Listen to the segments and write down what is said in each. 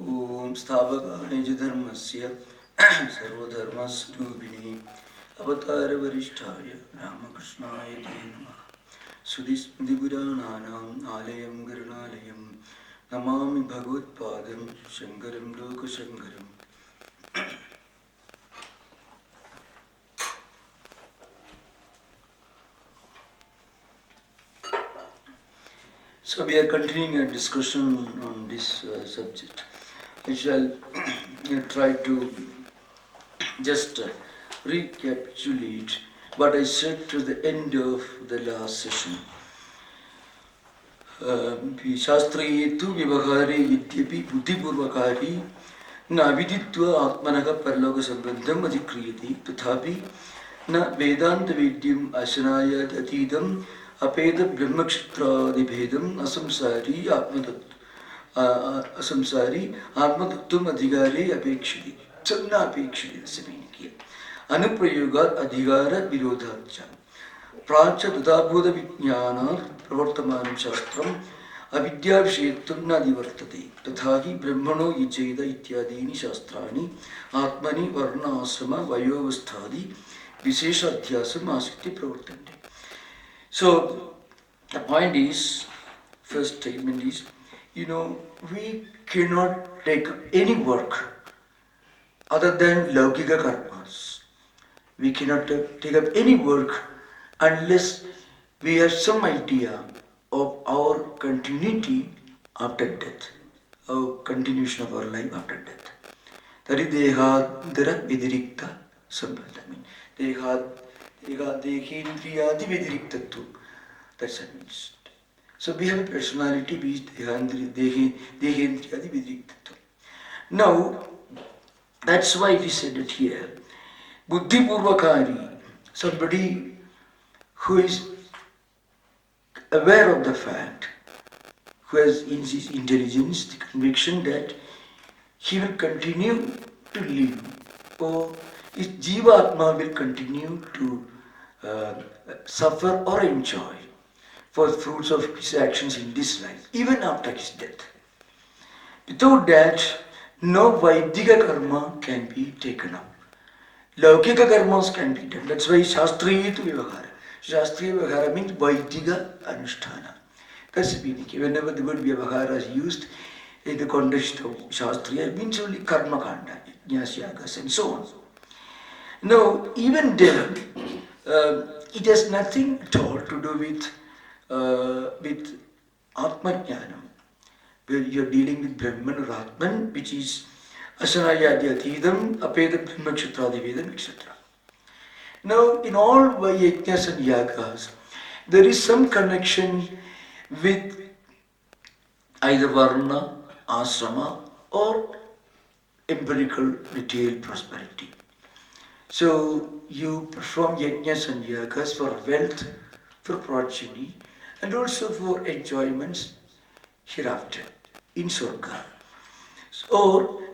Om Stavakane Dharmasya Sarvadharmasrubhini Avatara Varishtaya Ramakrishna Namaha Sudhismripurananam Alayam Garunalayam Namami Bhagavad-padam Shankaram Lokashankaram. So we are continuing a discussion on this subject. I shall try to just recapitulate what I said to the end of the last session. Shastriye tu vivahare yidyapi buddhipurvakari na aviditva atmanaha parloka sambandham adhikriyati tathapi na vedanta vidyam ashanaya atidam apeda brahmakshitrādibhedam asamsari atmatattvam adhigare apekshiti channa apekshiti rasabinikiya anuprayogat adhigara virodhacha pracha tadabodha vijnānāt pravartamanam shastram avidyavishayatvam na adivartate tathahi brahmano yajeda ityadini shastrani atmani varna asrama vayovasthādi vishesha adhyasam asikti pravartante. So the point is, first statement is, we cannot take up any work other than laukika karmas. We cannot take up any work unless we have some idea of our continuity after death, our continuation of our life after death. That is dehadara vidirikta sambandha. I mean, dehendriyadi vidiriktattu. That's what it means. So we have a personality which is dehendriyadi vidiriktattu. Now, that's why it is said it here. Buddhi purvakari, somebody who is aware of the fact, who has in his intelligence the conviction that he will continue to live, or his jiva-atma will continue to suffer or enjoy for the fruits of his actions in this life, even after his death. Without that, no Vaidika karma can be taken up. Laukika karmas can be done. That's why Shastriya tu Vivahara. Shastriya Vivahara means Vaidika Anusthana. That's the meaning. Whenever the word Vivahara is used in the context of Shastriya, it means only Karma Kanda, Yajnas, Yagas, and so on. Now, even then, it has nothing at all to do with Atma Jnanam, where you are dealing with Brahman or Atman, which is Asanayadi Atidam, Apeda Brahmakshitrādibhedam, etc. Now, in all yajnas and yagas, there is some connection with either Varna, Asrama, or empirical material prosperity. So you perform yajnas and yagas for wealth, for progeny, and also for enjoyments hereafter in Swarga.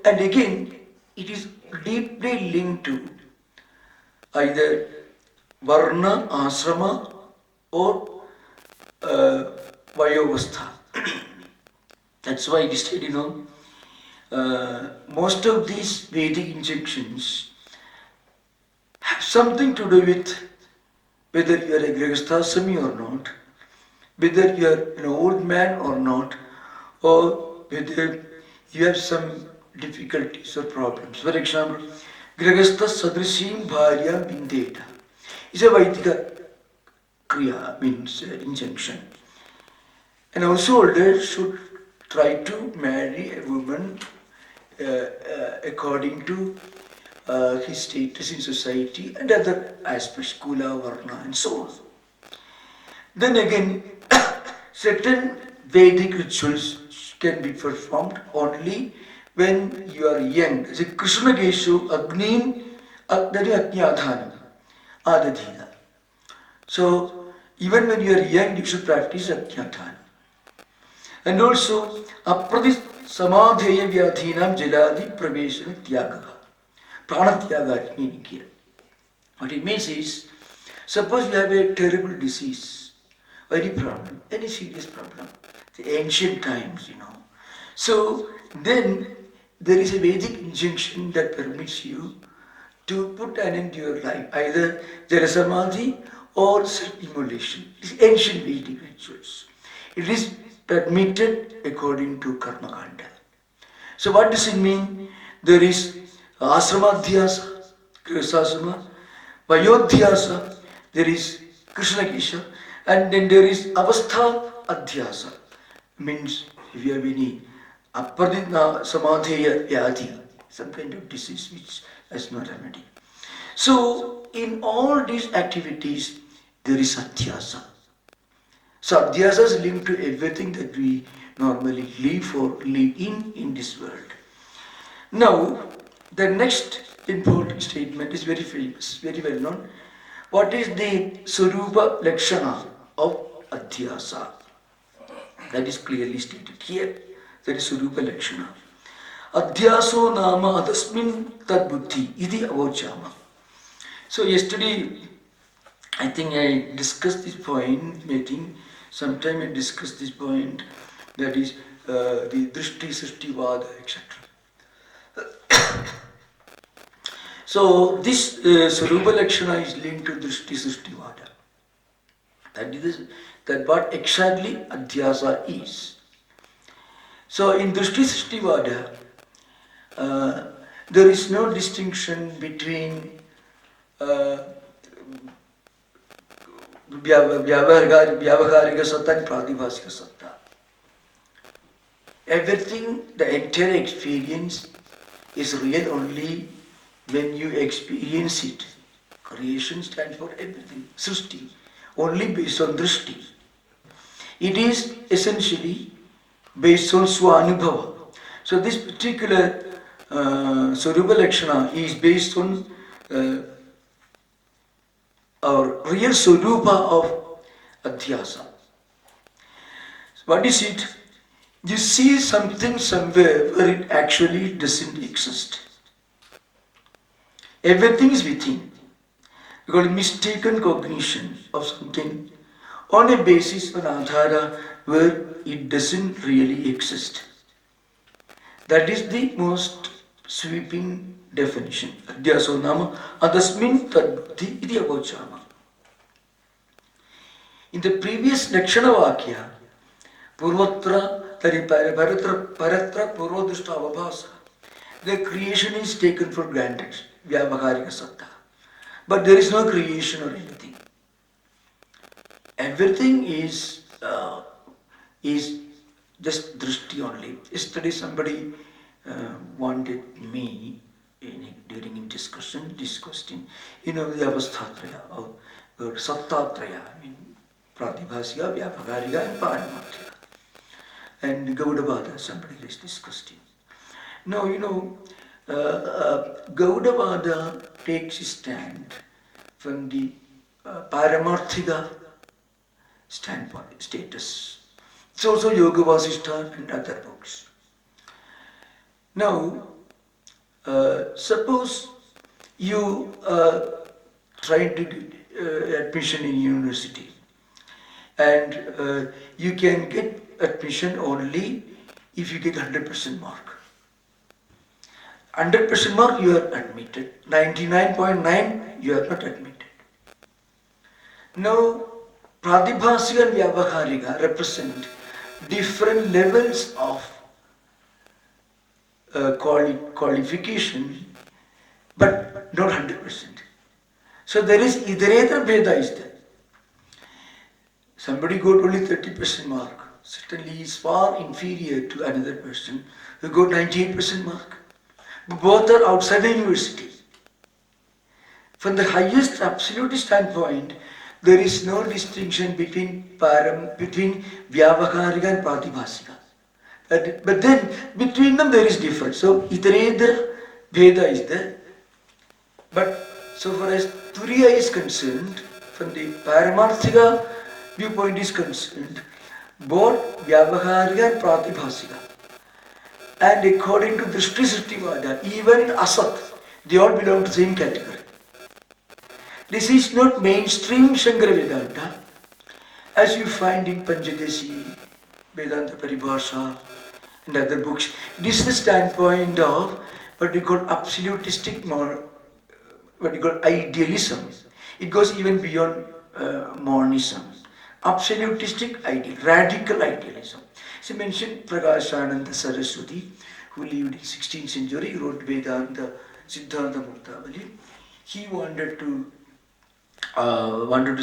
And again, it is deeply linked to either Varna, Asrama, or Vayovastha. That's why it is said, most of these Vedic injunctions have something to do with whether you are a Grihasthasami or not, whether you are an old man or not, or whether you have some difficulties or problems. For example, Grihastha Sadrishim Bharya Bindeta is a Vaidika Kriya, means injunction. An householder should try to marry a woman according to his status in society and other aspects, Kula, Varna, and so on. Then again, certain Vedic rituals can be performed only when you are young. As a Krishna Geshu Agnin Agnyadhanam Adadhina. So, even when you are young, you should practice Agnyadhanam. And also, Aprati Samadheya Vyadhinam Jaladi Praveshana Tyagaha. Pranatyaga meaning here. What it means is, suppose you have a terrible disease, or any problem, any serious problem, the ancient times, So then there is a Vedic injunction that permits you to put an end to your life, either Jala Samadhi or self-immolation. It is ancient Vedic rituals. It is permitted according to Karma Kanda. So what does it mean? There is Asramadhyasa, Grihasasrama, Vayodhyasa, there is Krishna Kisha, and then there is Avastha Adhyasa. Means if you have any Aparidna Samadheya Vyadhi, some kind of disease which has no remedy. So in all these activities there is Adhyasa. So Adhyasa is linked to everything that we normally live or live in this world. Now, the next important statement is very famous, very well known. What is the Surupa Lakshana of Adhyasa? That is clearly stated here. That is Surupa Lakshana. Adhyaso nama adasmin tad buddhi iti avochama. So yesterday, I think I discussed this point, sometime I discussed this point, that is the Drishti Srishti Vada, etc. So this Sarupa Lakshana is linked to Drishti Srishti Vada. That what exactly Adhyasa is. So in Drishti Srishti Vada, there is no distinction between Vyavaharika Satta and Pratibhasika Satta. Everything, the entire experience is real only when you experience it. Creation stands for everything, Srishti, only based on Drishti. It is essentially based on Swanubhava. So this particular Sarupa Lakshana is based on our real Sarupa of Adhyasa. What is it? You see something somewhere where it actually doesn't exist. Everything is within. We call it mistaken cognition of something on a basis, on adhara, where it doesn't really exist. That is the most sweeping definition. Adhyaso nama adasmin tadbuddhi iti avochama. In the previous Lakshana Vakya, Purvatra Paratra Purvadrushta Avabhasa, the creation is taken for granted, Vyavaharika Satta. But there is no creation or anything. Everything is just drishti only. Yesterday somebody wanted me during a discussion, this question, the avasthatraya or sattatraya, pratibhasika, vyavaharika and paramatraya. And Gaudavada, somebody raised this question. Now, Gaudavada takes a stand from the Paramarthika standpoint, status. It's also Yoga Vasishtha and other books. Now, suppose you are trying to get admission in university and you can get admission only if you get 100% mark. 100% mark you are admitted, 99.9 you are not admitted. Now, Pratibhasika and Vyavaharika represent different levels of qualification, but not 100%. So there is Idaretha Bheda is there. Somebody got only 30% mark. Certainly he is far inferior to another person who got 98% mark. Both are outside the university. From the highest absolute standpoint, there is no distinction between Vyavaharika and Pratibhasika. But then between them there is difference. So Itaredra Veda is there. But so far as Turiya is concerned, from the Paramarthika viewpoint is concerned, both Vyavaharika and Pratibhasika. And according to Drishti Srishti Vada, even Asat, they all belong to the same category. This is not mainstream Shankara Vedanta, as you find in Panchadesi, Vedanta Paribhasha, and other books. This is the standpoint of what we call absolutistic, what we call idealism. It goes even beyond monism. Absolutistic ideal, radical idealism. She mentioned Prakashananda Saraswati, who lived in 16th century, wrote Vedanta, Siddhanta Muktabali. He wanted to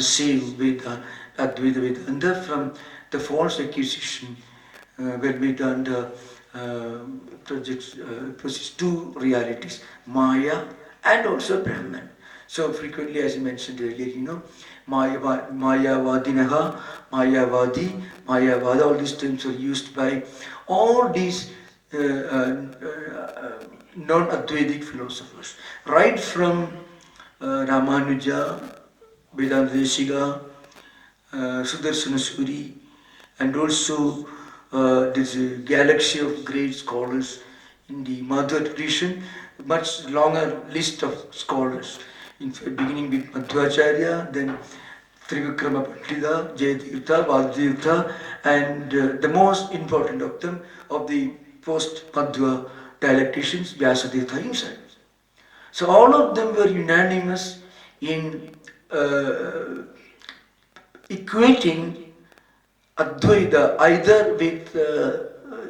save Advaita Vedanta from the false accusation where Vedanta possesses two realities, Maya and also Brahman. So frequently, as I mentioned earlier, Mayavadinaha, Mayavati, Mayavada, all these terms are used by all these non-Advaitic philosophers, right from Ramanuja, Vedanta Deshika, Sudarsana Suri, and also there's a galaxy of great scholars in the Madhva tradition, much longer list of scholars. In fact, beginning with Madhvacharya, then Trivikrama Pandita, Jayatirtha, Vasudevirtha, and the most important of them, of the post-Madhva dialecticians, Vyasatirtha himself. So all of them were unanimous in equating Advaita either with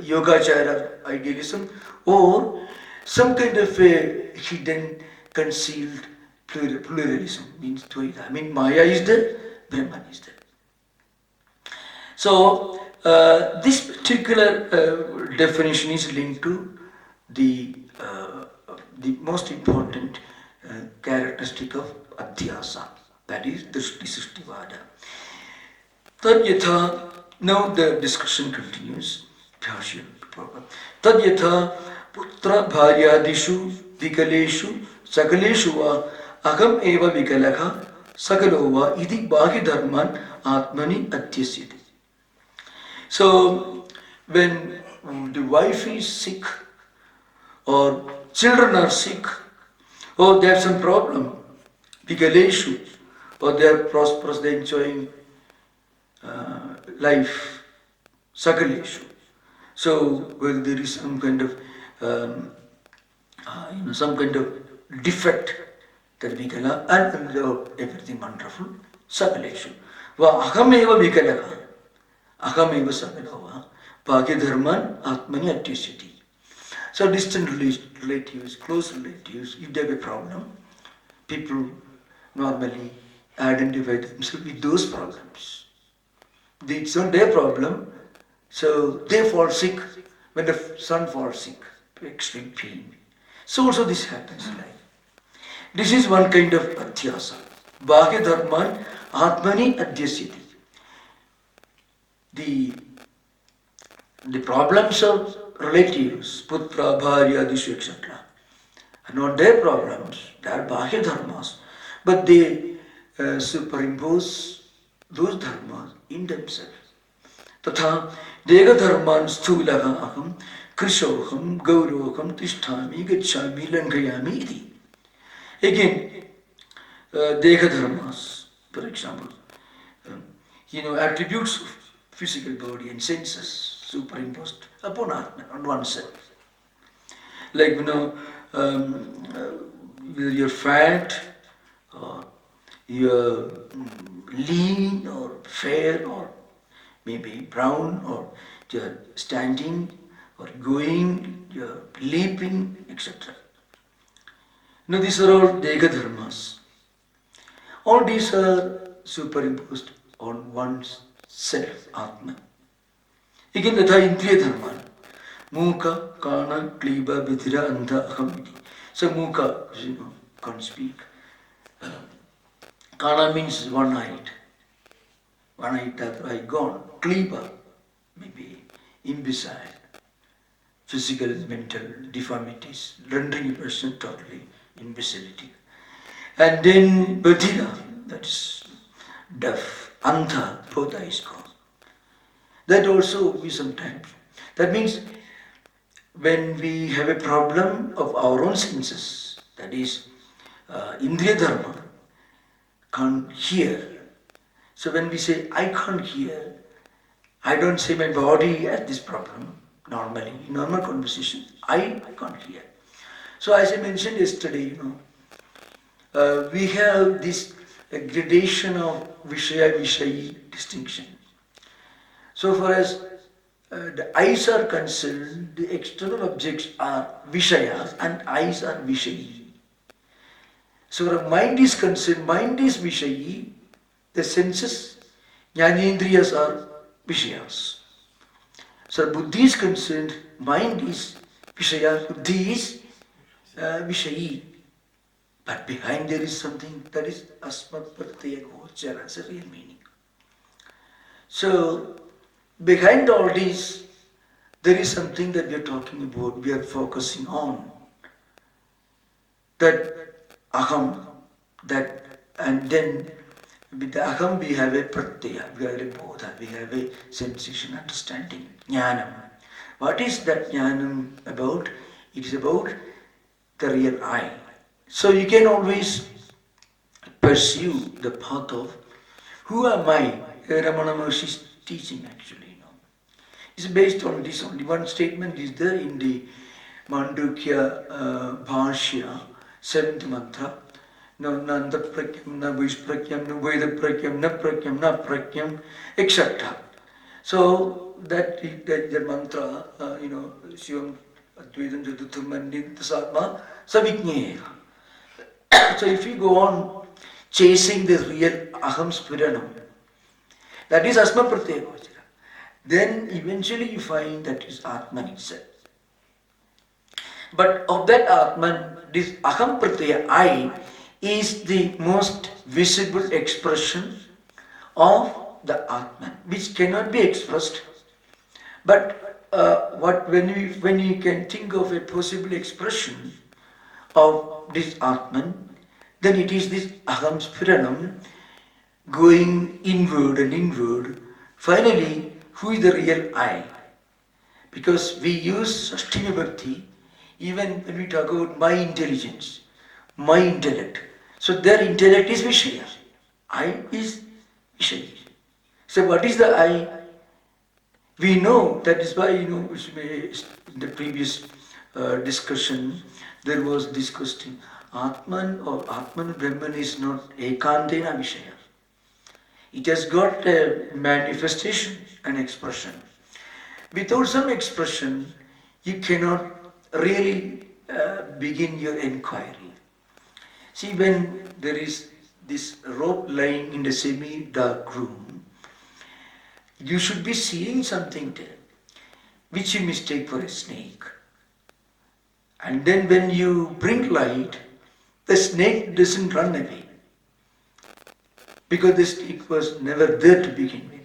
Yogacara idealism or some kind of a hidden, concealed pluralism, means Dvaita. I mean, Maya is there, Brahman is there. So, this particular definition is linked to the most important characteristic of Adhyasa, that is Drishti Srishtivada. Tadyatha, now the discussion continues. Bhashyam. Tadyatha putra bharyadishu vikaleshu sakaleshu va aham eva vikalakha sakalo va iti bhagi dharman atmani adhyasyati. So, when the wife is sick or children are sick or they have some problem, vikaleshu, or they are prosperous, they are enjoying life, sakaleshu. So whether there is some kind of some kind of defect, that vikala, and everything wonderful, sakaleshu. Va ahameva vikalaka, ahameva sakalava, bhagya dharman atmani adhyasyati. So distant relatives, close relatives, if they have a problem, people normally identify themselves with those problems. It's not their problem, so they fall sick. When the son falls sick, extreme pain. So also this happens in life. This is one kind of adhyasa. Bhagya dharman atmani adhyasyati. The problems of relatives, putra, bharya, adishu, etc., are not their problems, they are bhagya dharmas. But they superimpose those dharmas in themselves. Tatha dega dharman sthulaha aham krishoham gauroham tisthami gacchami lankayami iti. Again, dega dharmas, for example, attributes of physical body and senses superimposed upon Atman, on oneself. Like, whether you're fat, or you're lean, or fair, or maybe brown, or you're standing, or going, you're leaping, etc. Now these are all Dega Dharmas. All these are superimposed on one's self, Atman. Again, Tatha Indriya Dharman. Mukha, Kana, Kliba, Bidhira, Andha, Aham. So Mukha, can't speak. Kana means one-eyed. One-eyed, that eye gone. Kliba, maybe imbecile. Physical and mental deformities, rendering a person totally imbecility. And then Badhira, that is deaf. Andha, both eyes gone. That also we sometimes. That means when we have a problem of our own senses, that is Indriya Dharma, can't hear. So when we say, I can't hear, I don't say my body has this problem. normally, in normal conversation, I can't hear. So as I mentioned yesterday, we have this gradation of Vishaya-Vishayi distinction. So far as the eyes are concerned, the external objects are Vishayas and eyes are Vishayi. So where mind is concerned, mind is Vishayi, the senses, Jnanendriyas are Vishayas. So Buddhi is concerned, mind is Vishaya, Buddhi is Vishayi. But behind there is something that is Asmat Pratyaya Gochara, that's a real meaning. So behind all this, there is something that we are talking about, we are focusing on. That Aham, and then with the Aham we have a Pratyaya, we have a Bodha, we have a sensation, understanding, Jnanam. What is that Jnanam about? It is about the real I. So you can always pursue the path of who am I? Ramana Maharshi's teaching actually. It's based on this only. One statement is there in the Mandukya Bhashyam, 7th mantra. No Nanda Prakyam, na Vishprakyam, no Veda Prakyam, na Prakyam, na Prakyam, etc. So that the mantra, Shivam Advaitam Jatutam Mandintasatma Savijnaya. So if you go on chasing the real Aham Spiranam, that is Asma Pratyaya Gochara, then eventually you find that is Atman itself. But of that Atman, this Aham Pratyaya, I, is the most visible expression of the Atman, which cannot be expressed. But when you can think of a possible expression of this Atman, then it is this Aham Spiranam going inward and inward. Finally, who is the real I? Because we use Sashti Vibhakti even when we talk about my intelligence, my intellect. So their intellect is Vishaya. I is Vishaya. So what is the I? We know, that is why, in the previous discussion, there was this question, Atman or Atman Brahman is not Ekantena Vishaya. It has got a manifestation, an expression. Without some expression, you cannot really begin your inquiry. See, when there is this rope lying in the semi-dark room, you should be seeing something there, which you mistake for a snake. And then when you bring light, the snake doesn't run away, because the snake was never there to begin with.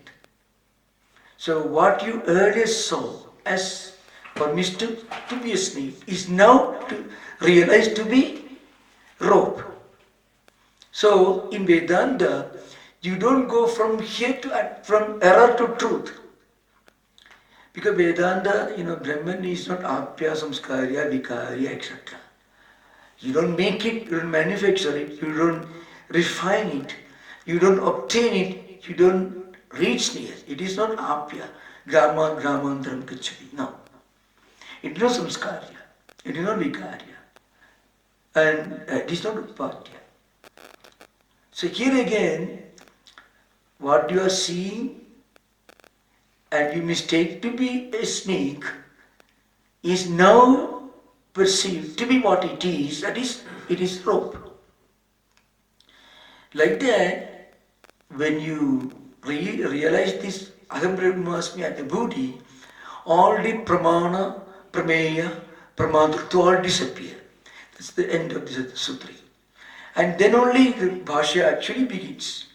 So what you earlier saw as permissed to be a snake is now realized to be rope. So in Vedanta, you don't go from error to truth. Because Vedanta, Brahman is not apya, samskarya, vikarya, etc. You don't make it, you don't manufacture it, you don't refine it, you don't obtain it, you don't reach near. It is not apya, gramantaram gacchati. No. It is not samskarya, it is not vikarya, and it is not upadya. So here again, what you are seeing and you mistake to be a snake is now perceived to be what it is, that is, it is rope. Like that, when you realize this Aham Brahmasmi at the Buddhi, all the pramana, prameya, pramadrutva all disappear. That's the end of this sutra. And then only the Bhashya actually begins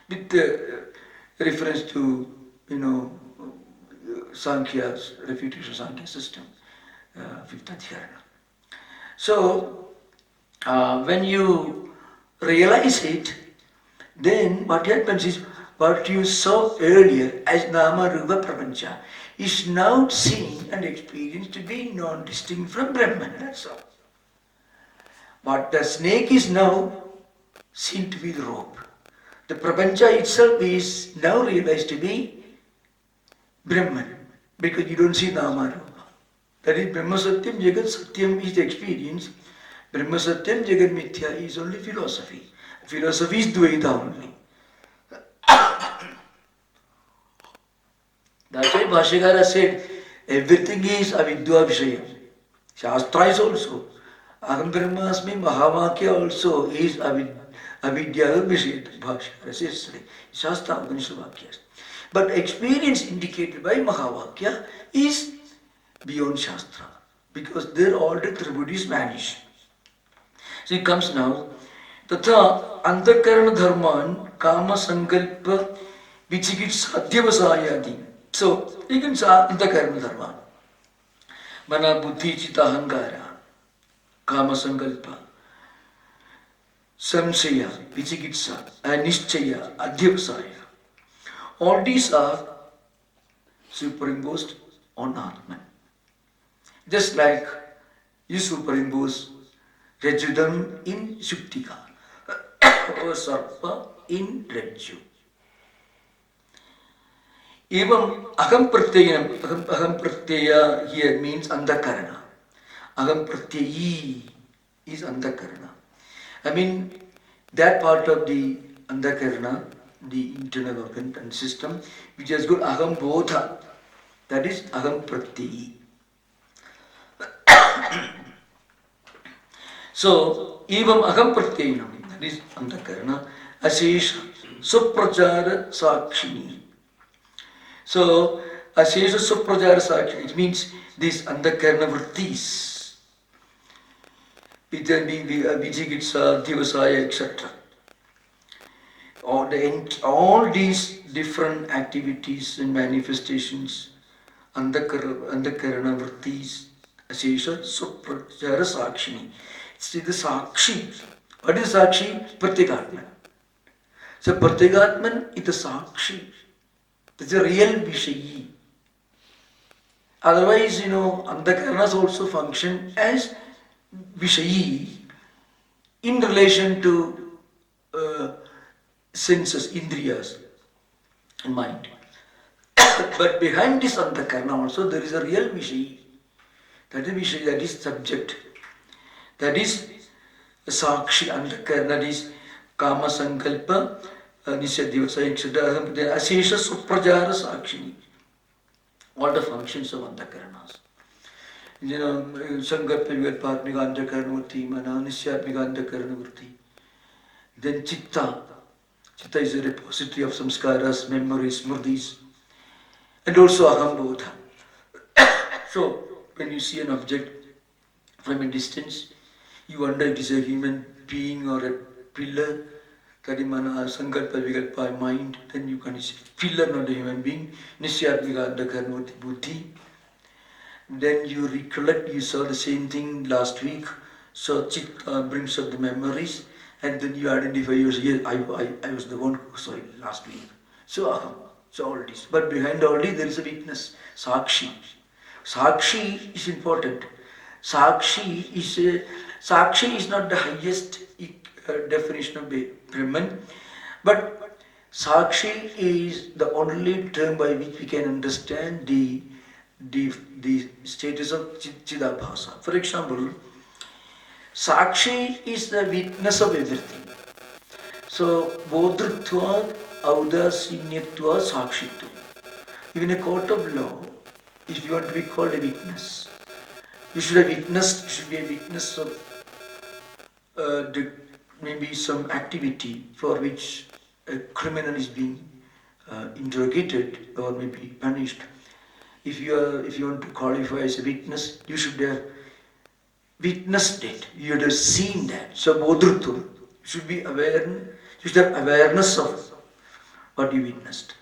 with the reference to, Sankhya's refutation Sankhya system, fifth adhyana. So, when you realize it, then what happens is, what you saw earlier as Nama Rupa Prapancha is now seen and experienced to be non-distinct from Brahman, that's all. But the snake is now seen to be the rope. The Prapancha itself is now realized to be Brahman. because you don't see Nama Rupa. That is Brahma Satyam, Jagat Satyam is the experience. Brahma Satyam, Jagat Mithya is only philosophy. Philosophy is Dvaita only. That's why Bhashyakara said, everything is avidya vishaya. Shastra is also. Aham Brahmasmi Mahavakya also is avidya vishaya. Bhashyakara says, Shastra Upanishad Vakyas. But experience indicated by Mahavakya is beyond Shastra. Because there all the tributaries vanish. So it comes now. Tatha antakarana dharman kama sankalpa vichikitsa adhyavasayati. So you can say antakarana dharman. Mana buddhi chitta ahankara, kama sankalpa, samsaya, vichikitsa, nishchaya, adhyavasaya. All these are superimposed on Atman. Just like you superimpose Rajudam in Shuktika or Sarpa in Rajju. Even Aham Pratyaya here means Andakarana. Aham Pratyayi is Andakarana. I mean, that part of the Andakarana, the internal organ and system, which has got Aham Bodha, that is Aham Pratyayi. So, even Aham Pratyayinam, that is Antakarana, Asesha Suprachara Sakshini. So, Asesha Suprachara Sakshini, it means these Antakarana Vrittis, Vijigitsa, Divasaya, etc. All these different activities and manifestations, Antakarana Vrittis, Asesha Suprachara Sakshini. See the Sakshi. What is Sakshi? Pratyekatman. So Pratyekatman is the Sakshi. It's a real Vishayi. Otherwise, Antakaranas also function as Vishayi in relation to senses, Indriyas, and mind. But behind this Antakarana also there is a real Vishayi. That is Vishayi, that is subject. That is Sakshi Antakarana, that is Kama Sankalpa, Nisyadhyavasaya, etc. Asesha Suprajara Sakshini. All the functions of Antakaranas. Sankalpa Vigatpatmika Antakarana Mana, Nisyatmika Antakarana. Then Chitta. Chitta is a repository of samskaras, memories, smrtis, and also Aham Bodha. So, when you see an object from a distance, you wonder if it is a human being or a pillar, Tadimana, Sankalpa, Vikalpa, mind, then you can see pillar, not a human being, Nisyatmika, Antakarnoti, Buddhi. Then you recollect, you saw the same thing last week, so Chitta brings up the memories, and then you identify yourself, I was the one who saw it last week. So all this. But behind all this, there is a witness, Sakshi. Sakshi is important. Sakshi is not the highest definition of Brahman, but Sakshi is the only term by which we can understand the status of Chidabhasa. For example, Sakshi is the witness of everything. So, Bodhrutva, Audasinyatva, Sakshitva. Even a court of law, if you want to be called a witness, you should be a witness of maybe some activity for which a criminal is being interrogated or maybe punished. If you want to qualify as a witness, you should have witnessed it. You should have seen that. So bodhrutva, you should be aware. You should have awareness of what you witnessed.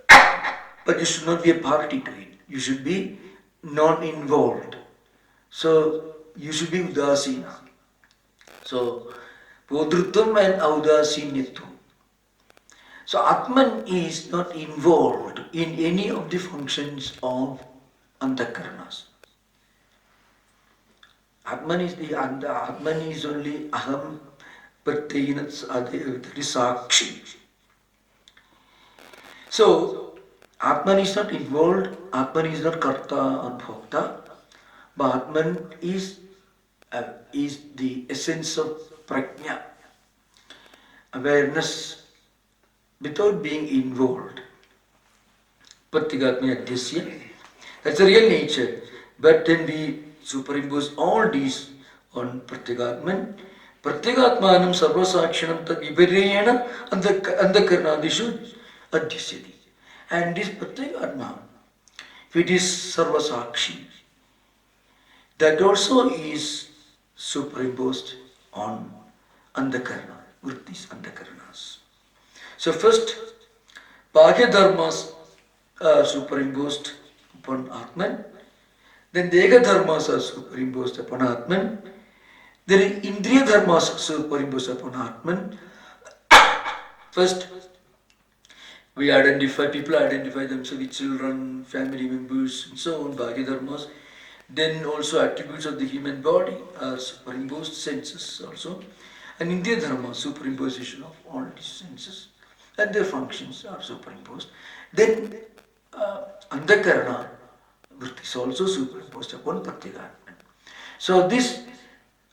But you should not be a party to it. You should be non-involved. So you should be udasina. So bodhrutvam and audasinyatvam. So Atman is not involved in any of the functions of antakaranas. Atman is only aham pratyayinat, that is sakshi. So Atman is not involved, Atman is not karta or bhokta, but Atman is the essence of prajna, awareness without being involved. Pratyagatmaya Adhyasya. That's the real nature. But then we superimpose all these on Pratyagatman. Pratyagatmanam sarvasakshanam tad vipareyena andakarnadishu adhyasyati. And this Pratyagatma, if it is sarvasakshi, that also is superimposed on andakarna, vrittis andakarnas. So first, Bhagya dharmas are superimposed upon Atman, then Dega dharmas are superimposed upon Atman, then Indriya dharmas are superimposed upon Atman. First, people identify themselves with children, family members, and so on, Bhagya dharmas. Then also attributes of the human body are superimposed, senses also. And Indriya dharma, superimposition of all these senses and their functions are superimposed. Then Andakarana Vritti is also superimposed upon Pratyagatman. So this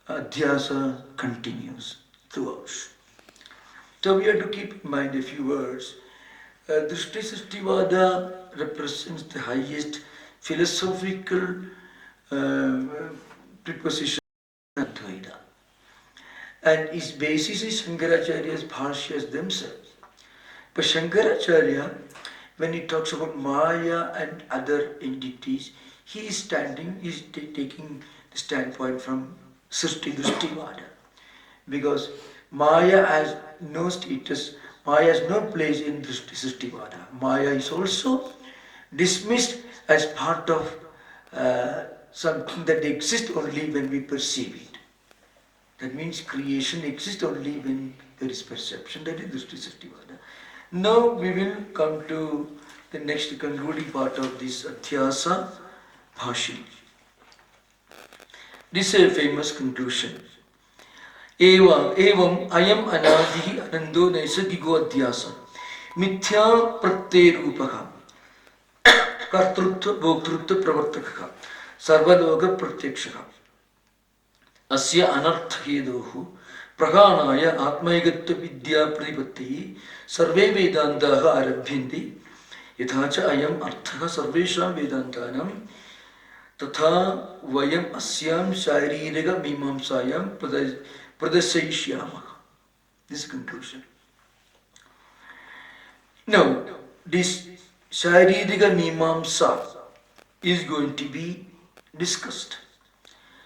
adhyasa continues throughout. So we have to keep in mind a few words. Drishti Srishtivada represents the highest philosophical preposition of Advaita. And its basis is Shankaracharya's Bhashyas themselves. But Shankaracharya, when he talks about Maya and other entities, he is taking the standpoint from Srishti Drishtivada. Because Maya has no status, Maya has no place in Drishti Srishtivada. Maya is also dismissed as part of something that exists only when we perceive it. That means creation exists only when there is perception, that is Drishti Srishtivada. Now we will come to the next concluding part of this Adhyasa Bhashya. This is a famous conclusion. Evam ayam anadihi anando naisagiko adhyasa mithya pratyerupaka kartrutva bhoktrutva pravartakaka sarvaloka pratyakshaka asya anartha hedohu praganaya atmaigatva vidya pratipatti sarve vedantaha arabhyante yathacha ayam artha sarvesham vedantanam tatha vayam asyam sharirika mimamsayam pradasayishyamah. This conclusion. Now, this sharirika mimamsa is going to be discussed.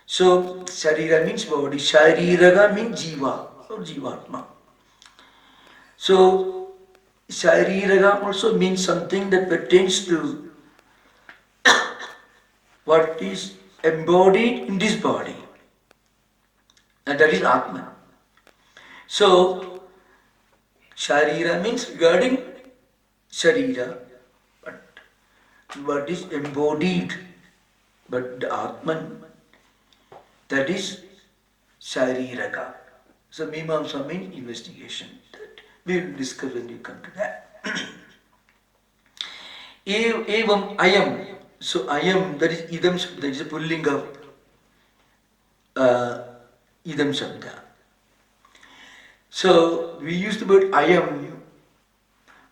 So, Sharira means body, Shariraga means Jiva or Jivatma. So, Shariraga also means something that pertains to what is embodied in this body, and that is Atman. So, Sharira means regarding Sharira, but what is embodied, but the Atman, that is Shariraka. So Mimamsa means investigation. That we will discuss when you come to that. Evam ayam. So ayam, that is idam shabda, that is a pulling of idam shabda. So we use the word ayam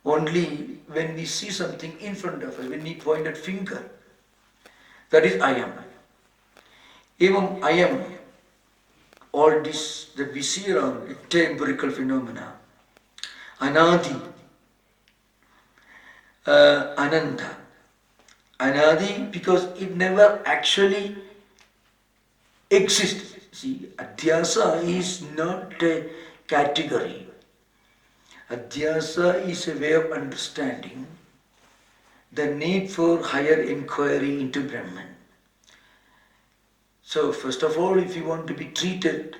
only when we see something in front of us, when we point at finger. That is ayam. Evam ayam, all this that we see around, empirical phenomena, anadi, ananda. Anadi because it never actually exists. See, adhyasa is not a category. Adhyasa is a way of understanding the need for higher inquiry into Brahman. So first of all, if you want to be treated,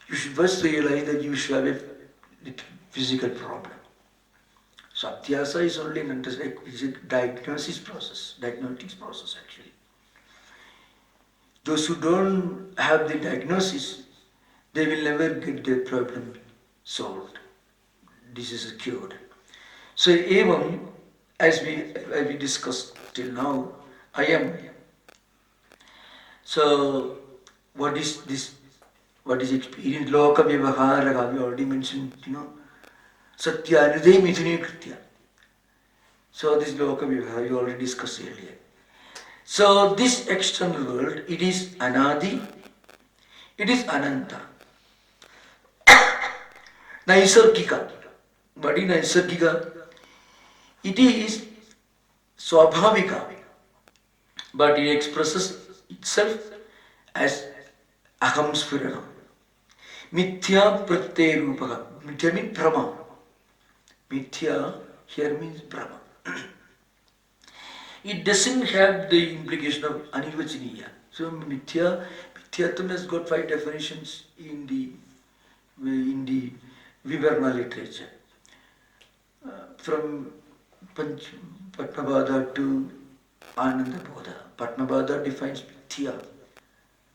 you should first realize that you should have a physical problem. So Adhyasa is only an diagnosis process, diagnostics process actually. Those who don't have the diagnosis, they will never get their problem solved. This is cured. So evam as we discussed till now, I am. So, what is this? What is experience? Loka Vyavahara, we already mentioned, Satya Anudai Mithuni Kritya. So, this Loka Vyavahara, we already discussed earlier. So, this external world, it is Anadi, it is Ananta. Naisargika. What is Naisargika? It is Swabhavika, but it expresses itself as Aham Sphiranam. Mithya Pratyay Rupaka. Mithya means Brahma. Mithya here means Brahma. It doesn't have the implication of Anirvachaniya. So Mithyatum has got 5 definitions in the Vivarna literature. From Patnabada to Anandabodha. Patnabada defines Mithya.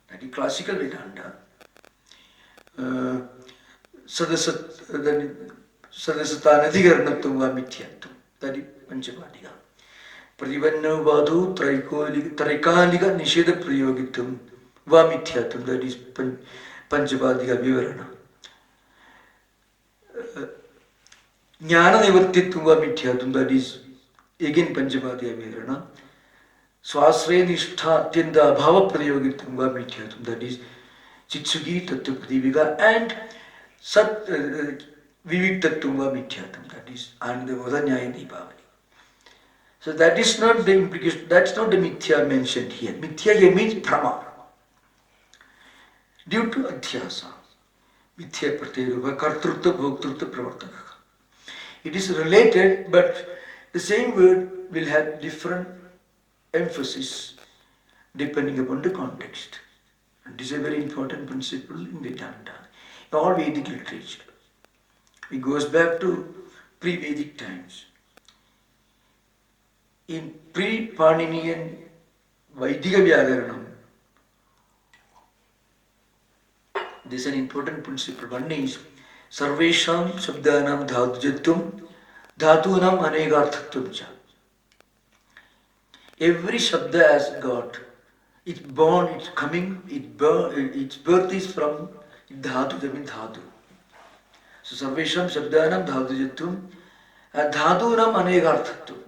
That is classical Vedanta. Sadasatanadhikarnatvam va Mithyatvam. That is Panchapadika. Pradivannam vadhu traikalika nisheda prayogitvam va Mithyatvam. That is Panchapadika Vivarana. Jnana nivartitvam va Mithyatvam. That is again Panchapadika Vivarana. Swasraya nishtha atyanta abhava prayogitvam va Mithyatvam. That is Chitsugi Tattva Pradivika and Sat Vivik Tattva va Mithyatvam. That is Anandabodha Nyaya Dipavali. So that is not the implication, that's not the Mithya mentioned here. Mithya here means Brahma. Due to Adhyasa, Mithya Pratyay Kartrutva Bhoktrutva Pravartaka. It is related, but the same word will have different emphasis depending upon the context. And this is a very important principle in Vedanta, in all Vedic literature. It goes back to pre-Vedic times. In pre-Paninian Vaidika Vyagaranam, this is an important principle. One is Sarvesham Shabdanam Dhatujatum Dhatunam Anegarthatvam cha. Every Shabda has got its born, its coming, its birth is from Dhatu, that means Dhatu. So Sarvesham Shabdanam Dhatujatum Dhatunam Anegarthatvam.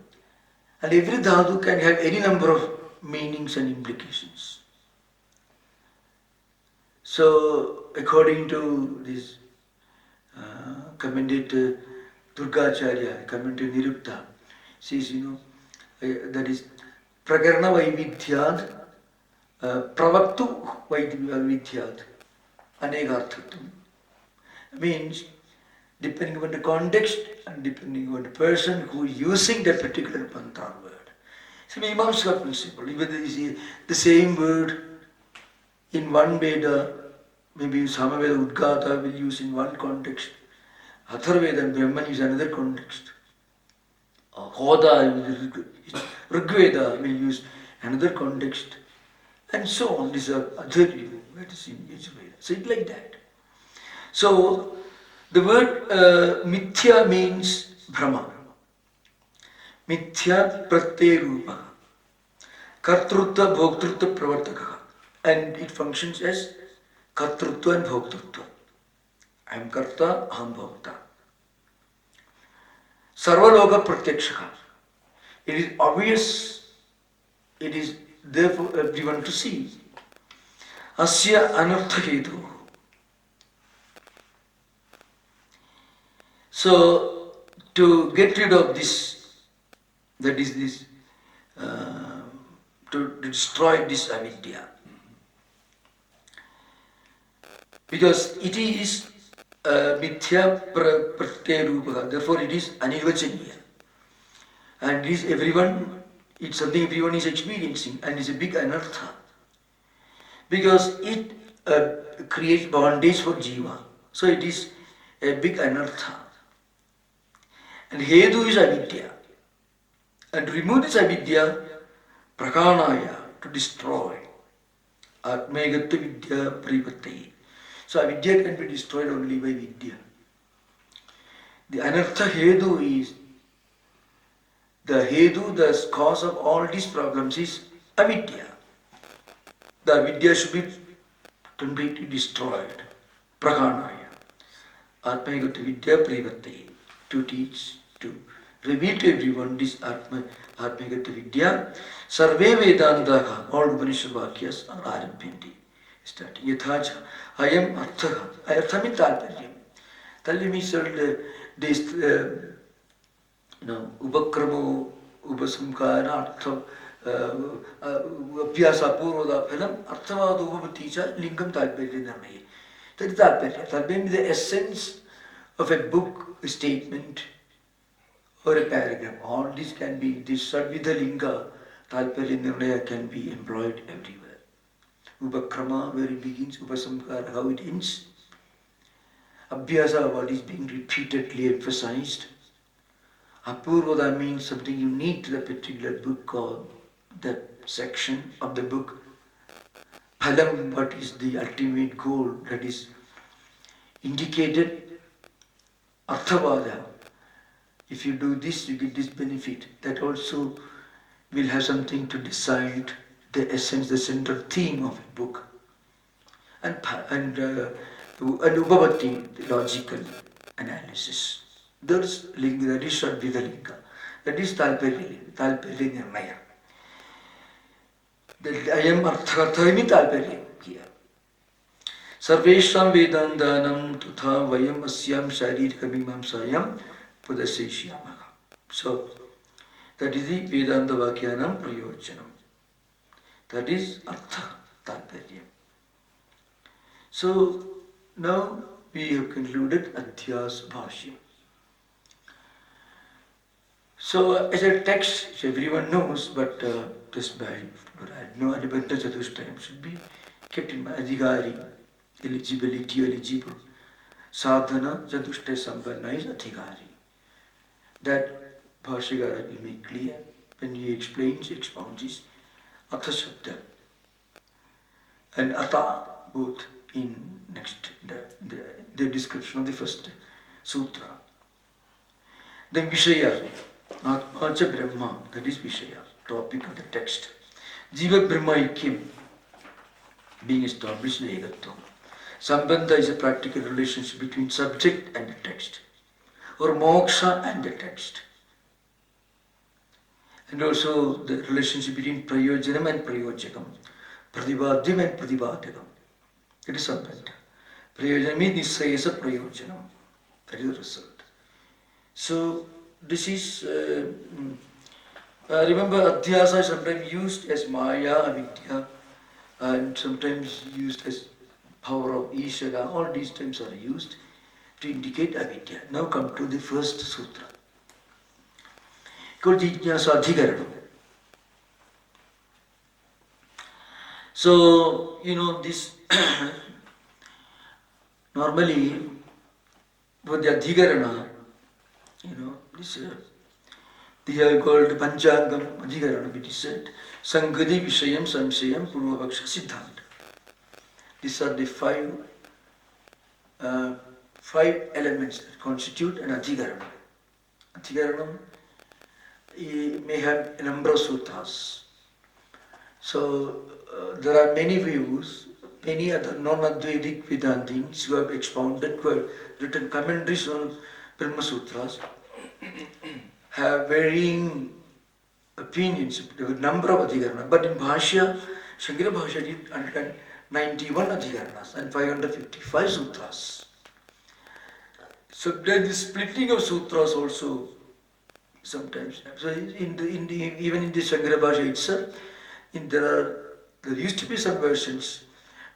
And every dhatu can have any number of meanings and implications. So, according to this commentator Durgacharya, commentator Nirukta, says, that is Prakarana Vaividhyad, Pravaktu Vaividhyad, Anegarthatum. Means, depending on the context and depending on the person who is using that particular pantha word. So, Mimamsaka principle, whether is the same word in one Veda, maybe Samaveda Udgata will use in one context, Atharveda and Brahman is another context. Hoda, Rigveda will use another context, and so on. These are other view that is in each Veda. So, it's like that. So, the word Mithya means Brahma. Mithya Pratyay Rupa. Kartrutva Bhoktrutva Pravartaka. And it functions as Kartrutva and Bhoktrutva. I am Karta, I am Bhokta. Sarvaloka Pratyakshaka. It is obvious, it is there for everyone to see. Asya Anartha Hetu. So, to get rid of this, that is this, to destroy this avidya, because it is mithya pratyay rupaka, therefore it is anirvachaniya, and it is everyone, it's something everyone is experiencing, and it's a big anartha, because it creates bondage for jiva, so it is a big anartha. And Hedu is avidya. And to remove this avidya, prakanaya, to destroy. Atmegatta vidya pripatti. So avidya can be destroyed only by vidya. The anartha Hedu is the hedu, the cause of all these problems is avidya. The avidya should be completely destroyed. Prahanaya. Atmayagata vidya privatte. To teach, to reveal to everyone this Atmayagata vidya. Sarve Vedantaha, all Upanishad Vakyas are arabhyandi. Starting. Yathacha, ayam arthaha. Arthami talparyam. Talparyam is this, upakramo, upasamkara, artha, abhyasa, purvada, phalam, arthavada upapaticha, lingam talparyam nirnaya. That is talparyam. Talparyam is the essence of a book, a statement, or a paragraph. All this can be, this Sarvidha Linga, Talparya Nirnaya can be employed everywhere. Upakrama, where it begins, Upasamkara, how it ends. Abhyasa, what is being repeatedly emphasized. Apurvada means something unique to the particular book or the section of the book. Phalam, what is the ultimate goal that is indicated. Arthavada, if you do this, you get this benefit. That also will have something to decide the essence, the central theme of a book. And Upavati, the logical analysis. That's linga, that is Sarvidha Linga. That is Talparya Nirnaya. I am Arthakarthami Talparya here. Sarvesham Vedantanam Tutha Vayam Asyam Sharirika Mimamsayam Pudaseshyamaha. So, that is the Vedanta Vakyanam Prayochanam. That is Artha Talparya. So, now we have concluded Adhyas Bhashyam. So, as a text, which everyone knows, but just by no Advaita Chatushtayam should be kept in my Adhikari. Eligible. Sadhana Chatushtaya Sampanna is Adhikari. That Bhashyagara will make clear when he explains, expounds Atha Shabda and Ata, both in next the description of the first sutra. Then Vishaya, Atma cha Brahma, that is Vishaya, topic of the text. Jiva Brahma Ikyam, being established in Egatvam. Sambandha is a practical relationship between subject and the text, or moksha and the text. And also the relationship between prayojanam and prayojakam, pradivadhyam and pradivadhyam. It is sambandha. Prayojanam is nisayasa prayojanam. That is the result. So this is, remember adhyasa is sometimes used as maya, avidya, and sometimes used as power of Ishara. All these terms are used to indicate avidya. Now come to the first sutra. Called Jijñāsa Adhikaranam. So, this normally for the Adhikarana, this they are called Panchangam Adhikarana, it is said. Sangati Vishayam Samsayam Purvavaksha Siddhanta. These are the five elements that constitute an Adhikaranam. Adhikaranam may have a number of sutras. So there are many views, many other non-Advaitic Vedantins who have expounded, who have written commentaries on Brahma Sutras, have varying opinions, a number of Adhikaranas. But in Bhashya, Shankara Bhashya did 191 Adhikaranas and 555 sutras. So there is splitting of sutras also sometimes. So even in the Shankara Bhashya itself, there used to be some versions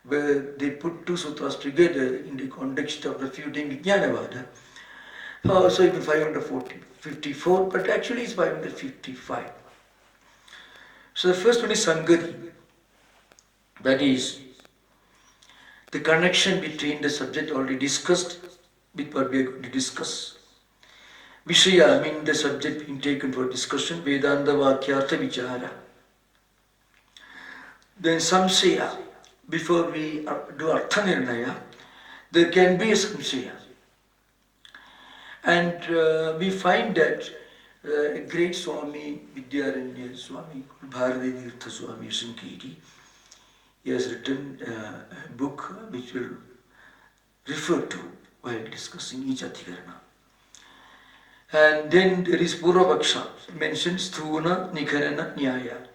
where they put two sutras together in the context of refuting Vijnanavada. So even 554, but actually it's 555. So the first one is Sangati. That is the connection between the subject already discussed with what we are going to discuss. Vishaya, I mean the subject being taken for discussion, Vedanta Vakyartha Vichara. Then Samsaya, before we do Artha Nirnaya, there can be a Samsaya. And we find that A great Swami Vidyaranya Swami, Bharati Tirtha Swami Shankara, he has written a book which will refer to while discussing each adhikarana. And then there is Purvapaksha, mentions Sthuna, Nikarana, Nyaya.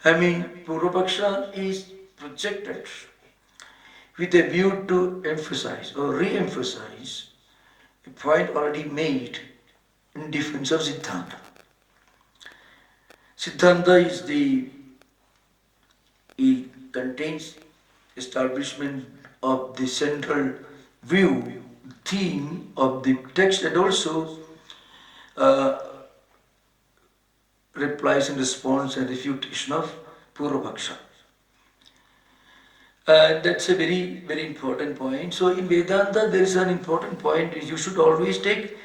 I mean, Purvapaksha is projected with a view to emphasize or re-emphasize a point already made in defense of Siddhanta. Siddhanta it contains establishment of the central view, theme of the text, and also replies and response and refutation of Purvapaksha. That's a very, very important point. So in Vedanta, there is an important point is you should always take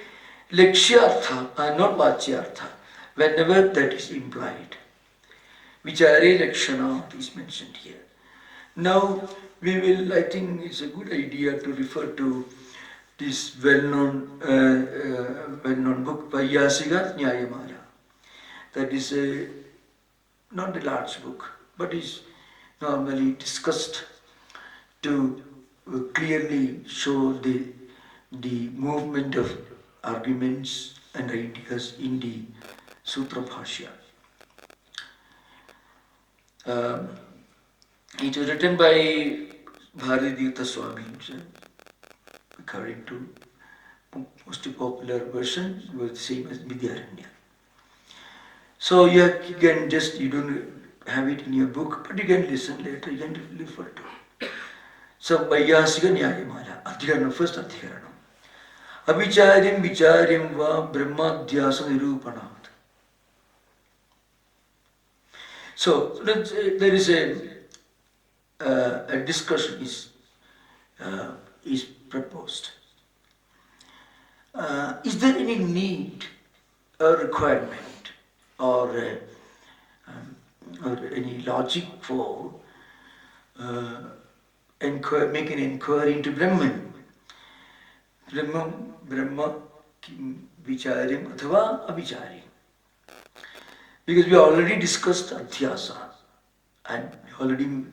Lakshyartha and not Vachyartha whenever that is implied. Vichare Lakshana is mentioned here. Now we will, I think it's a good idea to refer to this well-known book by Yasika Nyayamala. That is not a large book, but is normally discussed to clearly show the movement of arguments and ideas in the Sutra Bhashyam. It was written by Bharati Swami, according to most popular version, was the same as Vidyaranya. So you can just, you don't have it in your book, but you can listen later, you can refer to it. So Vaiyasika Nyayamala, Adhikaranam, first Adhikaranam. Abhicharyam Vicharyam Va Brahmadhyasa Nirupanat. So there is a discussion is proposed. Is there any need or requirement or any logic for making inquiry into Brahman? Brahma kim vicharyam athava abhicharyam. Because we already discussed adhyasa and we already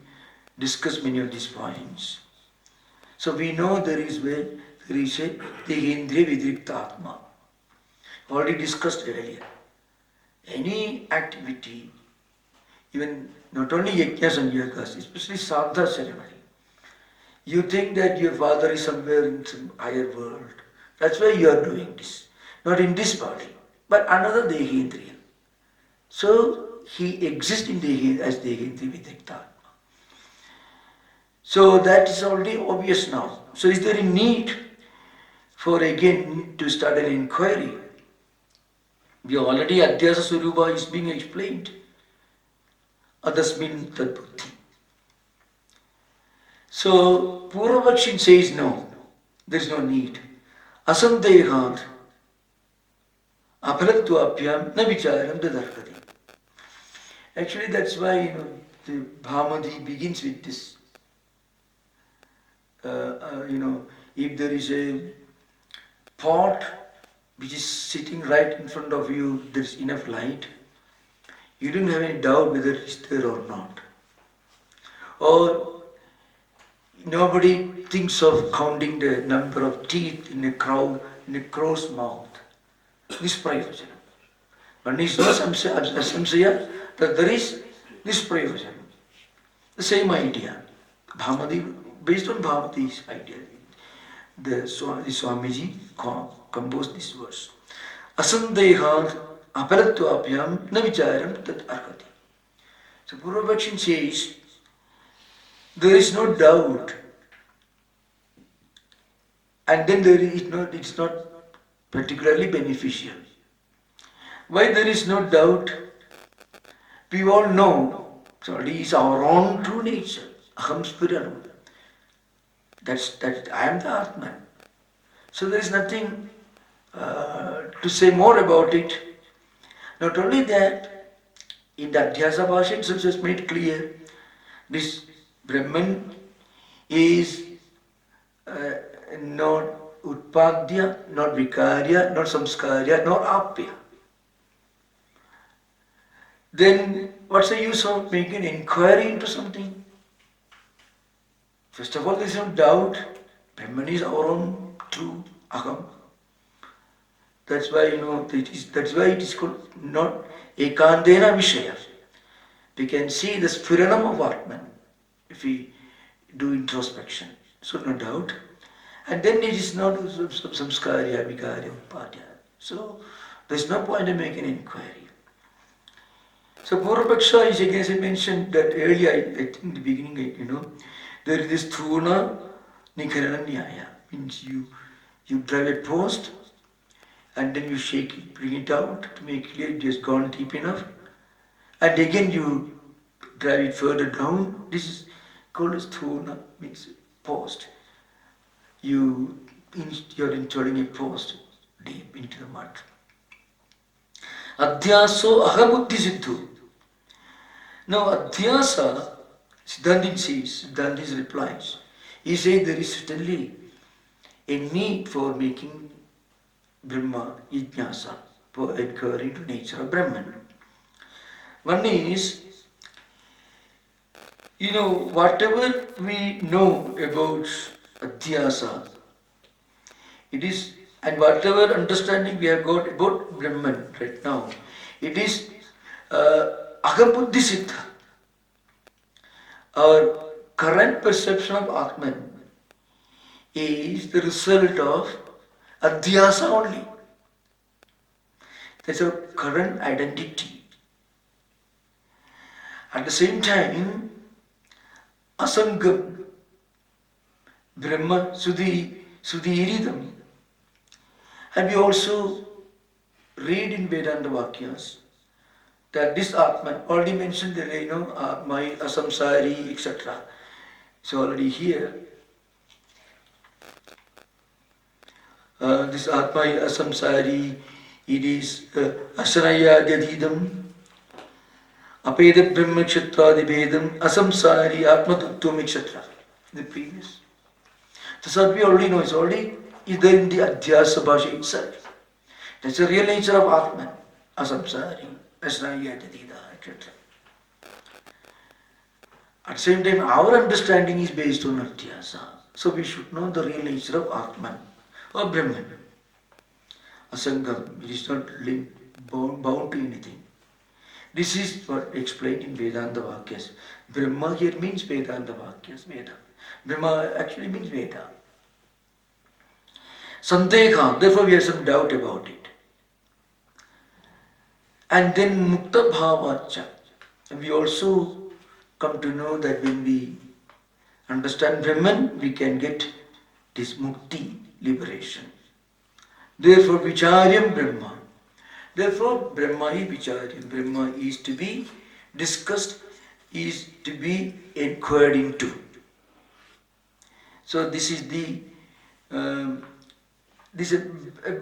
discussed many of these points. So we know there is a Dehendriya Vidrikta Atma. Already discussed earlier. Any activity, even not only yajnas and yagas, especially sadha ceremony, you think that your father is somewhere in some higher world. That's why you are doing this. Not in this body, but another Dehendriya. So he exists in as Dehendriya Vidrikta Atma. So that is already obvious now. So is there a need for again to start an inquiry? We already Adhyasa Swarupa is being explained. Adasmin Tad Buddhi. So Purvapakshin says no, there is no need. Asandehat Aphalattvapyam na vicharam tadarkati. Actually that's why the Bhamadi begins with this. If there is a pot which is sitting right in front of you, there is enough light, you don't have any doubt whether it is there or not. Or nobody thinks of counting the number of teeth in a crow's mouth. Nisprayojanam. One is no samsaya that there is nisprayojanam. The same idea. Bhamadi, based on Bhamadi's idea, the Swamiji composed this verse. Asandehat aparatvapyam na vicharam tat arkati. So Purvapakshin says, there is no doubt, and then it's not particularly beneficial. Why there is no doubt? We all know, so it is our own true nature, aham spiranam. That I am the Atman. So there is nothing to say more about it. Not only that, in the Adhyasa Bhasha itself is made clear, this Brahman is not Utpadya, not Vikarya, not Samskarya, nor Apya. then what's the use of making inquiry into something? First of all, there is no doubt. Brahman is our own true aham. That's why that's why it is called not ekantena vishaya. We can see the sphiranam of Atman if we do introspection. So no doubt. And then it is not samskarya, vikarya, padya. So there's no point in making inquiry. So Purvapaksha is again, as I mentioned that earlier, I think in the beginning, there is this Thuna Nikarana Nyaya. Means you drive a post and then you shake it, bring it out to make clear it has gone deep enough. And again you drive it further down. This is called as Thuna, means post. You're installing a post deep into the mud. Adhyaso ahabuddhi siddhu. Now adhyasa, Siddhantin replies, he says there is certainly a need for making Brahma Jnana, for inquiring to nature of Brahman. One is, whatever we know about Adhyasa, it is, and whatever understanding we have got about Brahman right now, it is Agabuddhi Siddha. Our current perception of Atman is the result of Adhyasa only. That's our current identity. At the same time, Asangam, Brahma, Sudhiridam. And we also read in Vedanta Vakyas that this Atman, already mentioned that, my asamsari, etc. It's already here. This Atma asamsari, it is asaraya dadidam, apeda brahma kshatradi vedam, asamsari atma tattvam, etc. The previous. That's what we already know. It's already either in the Adhyasa Bhasha itself. That's the real nature of Atman, asamsari, asaraya dadida, etc. At the same time, our understanding is based on Adhyasa. So we should know the real nature of Atman or Brahman. Asangam, it is not linked, bound to anything. This is what explained in Vedanta Vakyas. Brahma here means Vedanta Vakyas, Veda. Brahma actually means Veda. Sandekha, therefore we have some doubt about it. And then Mukta Bhavacha. And we also come to know that when we understand Brahman, we can get this mukti, liberation. Therefore, Vicharyam Brahma. Therefore, Brahma is Vicharyam. Brahma is to be discussed, is to be inquired into. So this is a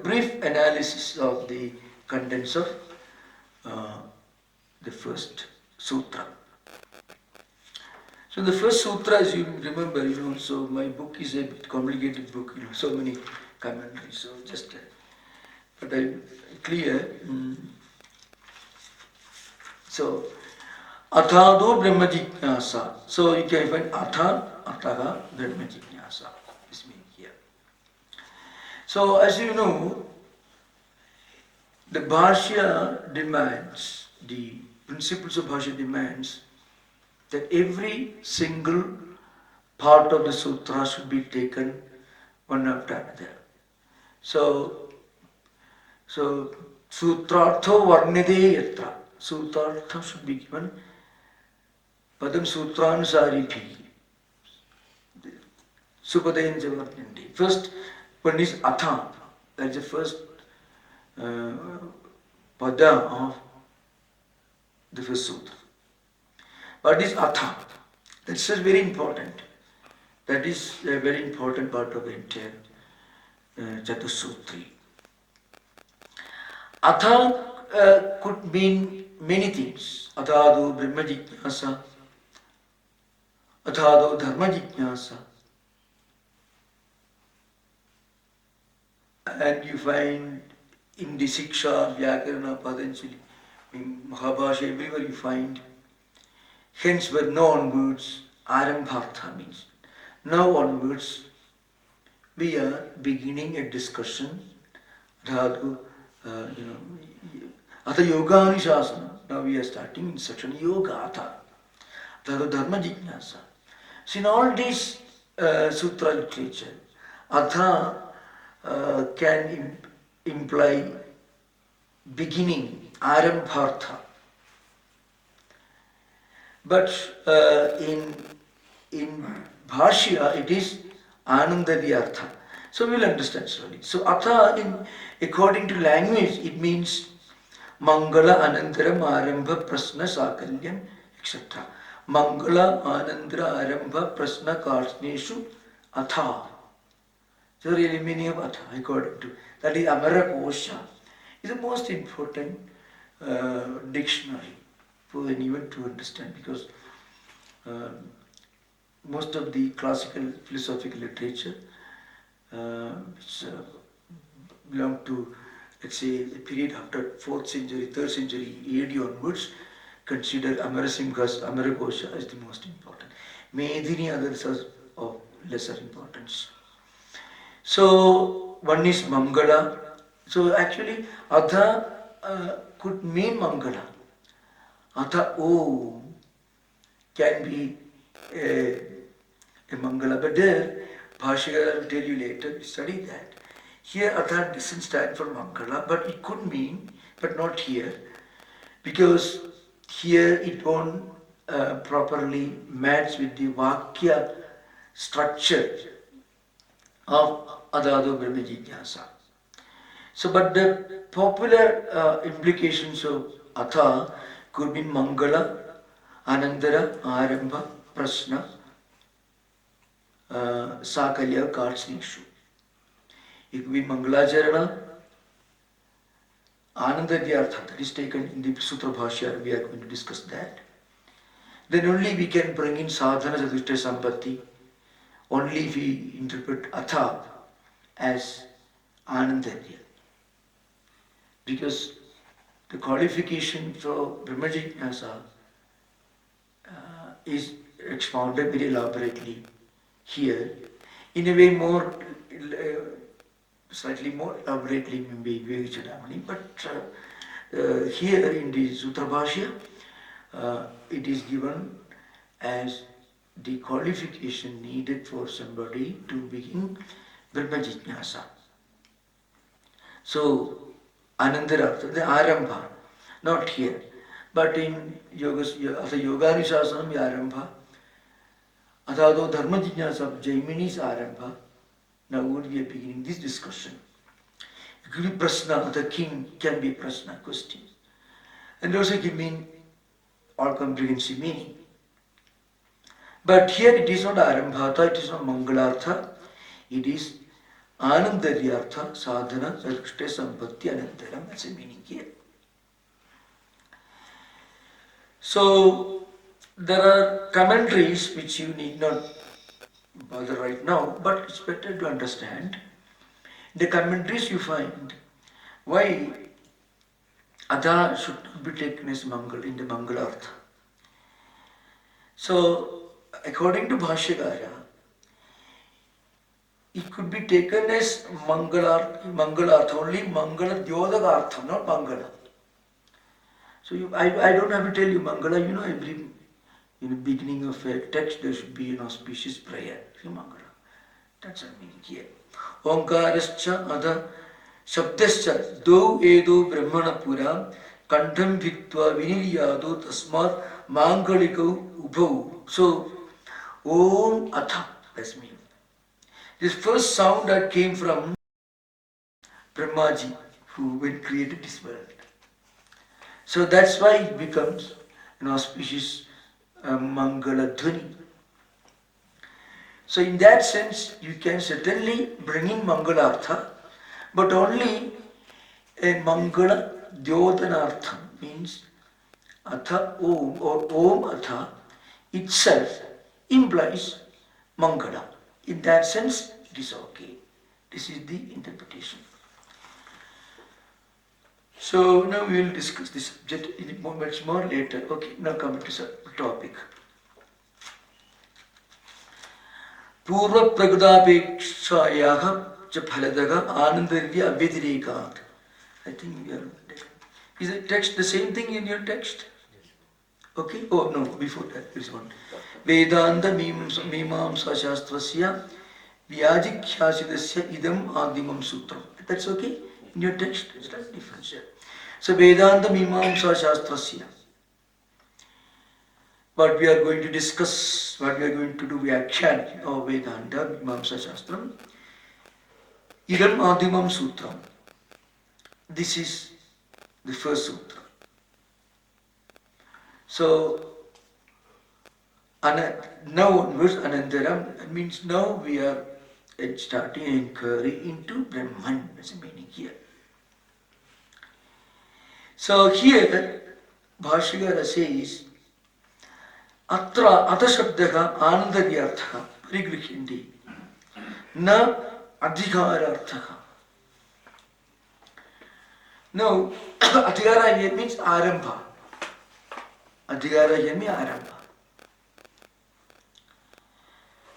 brief analysis of the contents of the first sutra. So the first sutra, as you remember, so my book is a bit complicated book, so many commentaries, so just, but I'm clear. So, Athado Brahma Jignasa. So you can find Athaga Brahma Jignasa. This means here. So as you know, the Bhashya demands, the principles of Bhashya demands that every single part of the sutra should be taken one after another. So sutrartho varnide yatra. Sutrartha should be given padam sutranusari bhi. Supadayan javarnindi. First one is atha. That's the first pada of the first sutra. What is atha? That's very important. That is a very important part of the entire Chatusutri. Atha could mean many things. Athado Brahma Jignasa, Athado Dharma Jignasa. And you find in the Siksha, Vyakarana, Patanjali, In Mahabhasha, everywhere you find, hence were no onwards, Arambhartha means. Now onwards, we are beginning a discussion. Dhatu, Atha Yoga Anishasana. Now we are starting in section Yoga Atha. Dhatu Dharma Jijnasa. So in all this sutra literature, Atha can imply beginning, Arambhartha. But in Bhashya it is Anandavyartha. So we will understand slowly. So Atha, according to language, it means Mangala Anantaram Arambha Prasna Sakalyam, etc. Mangala Anandra Arambha Prasna Karsneshu Atha. So the real meaning of Atha, according to that is Amara Kosha, is the most important dictionary for anyone to understand, because most of the classical philosophical literature which belong to, let's say, a period after 4th century, 3rd century AD onwards, consider Amarasimha's Amaragosha as the most important. Many others are of lesser importance. So one is Mangala. So actually Atha could mean Mangala. Atha Om can be a Mangala. But there, Bhashyakara will tell you later, we study that. Here Atha doesn't stand for Mangala, but it could mean, but not here, because here it won't properly match with the Vakya structure of Adhado Brahma Jignasa. So, but the popular implications of Atha could be Mangala, Anandara, Arambha, Prasna, Sakalya, Kartsnishu. It could be Mangalacharana, Anandavyartha, that is taken in the Sutra Bhashya, we are going to discuss that. Then only we can bring in Sadhana Chatushtaya Sampatti, only if we interpret Atha as Anandavya. Because the qualification for Brahma Jignasa is expounded very elaborately here, in a way more, slightly more elaborately maybe Vivekachudamani, but here in the Sutra Bhashya, it is given as the qualification needed for somebody to begin Brahma Jignasa. So, Anandarartha, the Arambha, not here, but in Yoganusasanam Arambha, Adhado Dharma Jignasa Jaimini's Arambha. Now we are beginning this discussion. It could be Prasna, the king can be Prasna, question. And also it can mean all comprehensive meaning. But here it is not Arambhatha, it is not Mangalartha, it is Anandaryartha, Sadhana, Chatushtaya Sampatti, Anantaram, that's the meaning here. So, there are commentaries which you need not bother right now, but it's better to understand. The commentaries you find why Adha should not be taken as Mangal in the Mangalartha. So, according to Bhashyakara, it could be taken as Mangalartha, only Mangala Dyodagartha, not Mangala. So I don't have to tell you Mangala, every in the beginning of a text there should be an auspicious prayer. Mangala. That's the meaning here. Omkarascha Adha Shabdascha Do Edo Brahmana Pura Kantham Bhiktva Viniliyado Tasmat Mangaliko Ubho. So Om Atha, that's meaning. This first sound that came from Brahmaji, who created this world. So that's why it becomes an auspicious Mangala Dhvani. So in that sense, you can certainly bring in Mangalartha, but only a Mangala Dyodanartha, means Atha Om or Om Atha itself implies Mangala. In that sense, it is okay. This is the interpretation. So now we will discuss this subject in moments more later. Okay, now coming to the topic. Purva Pragadapekshayah Phaladaga Anandarya Avyadirekat. I think we are. Is the text the same thing in your text? Okay? Oh no, before that there is one. Vedanta Mimamsa Shastrasya Vyajikhyasitasya Idam Adimam Sutram. That's okay? In your text, it's not different. So Vedanta Mimamsa Shastrasya. What we are going to discuss, what we are going to do, Vyakhyan of Vedanta Mimamsa Shastram. Idam Adimam Sutram. This is the first sutra. So, now onwards, Anantaram means now we are starting inquiry into Brahman, as a meaning here. So here, Bhashyam says, Atra Atashabdaha Anandaryartha Parigrihyandi Na Adhikarartha. Now, Adhikara here means Arambha. Adhikara here means Arambha.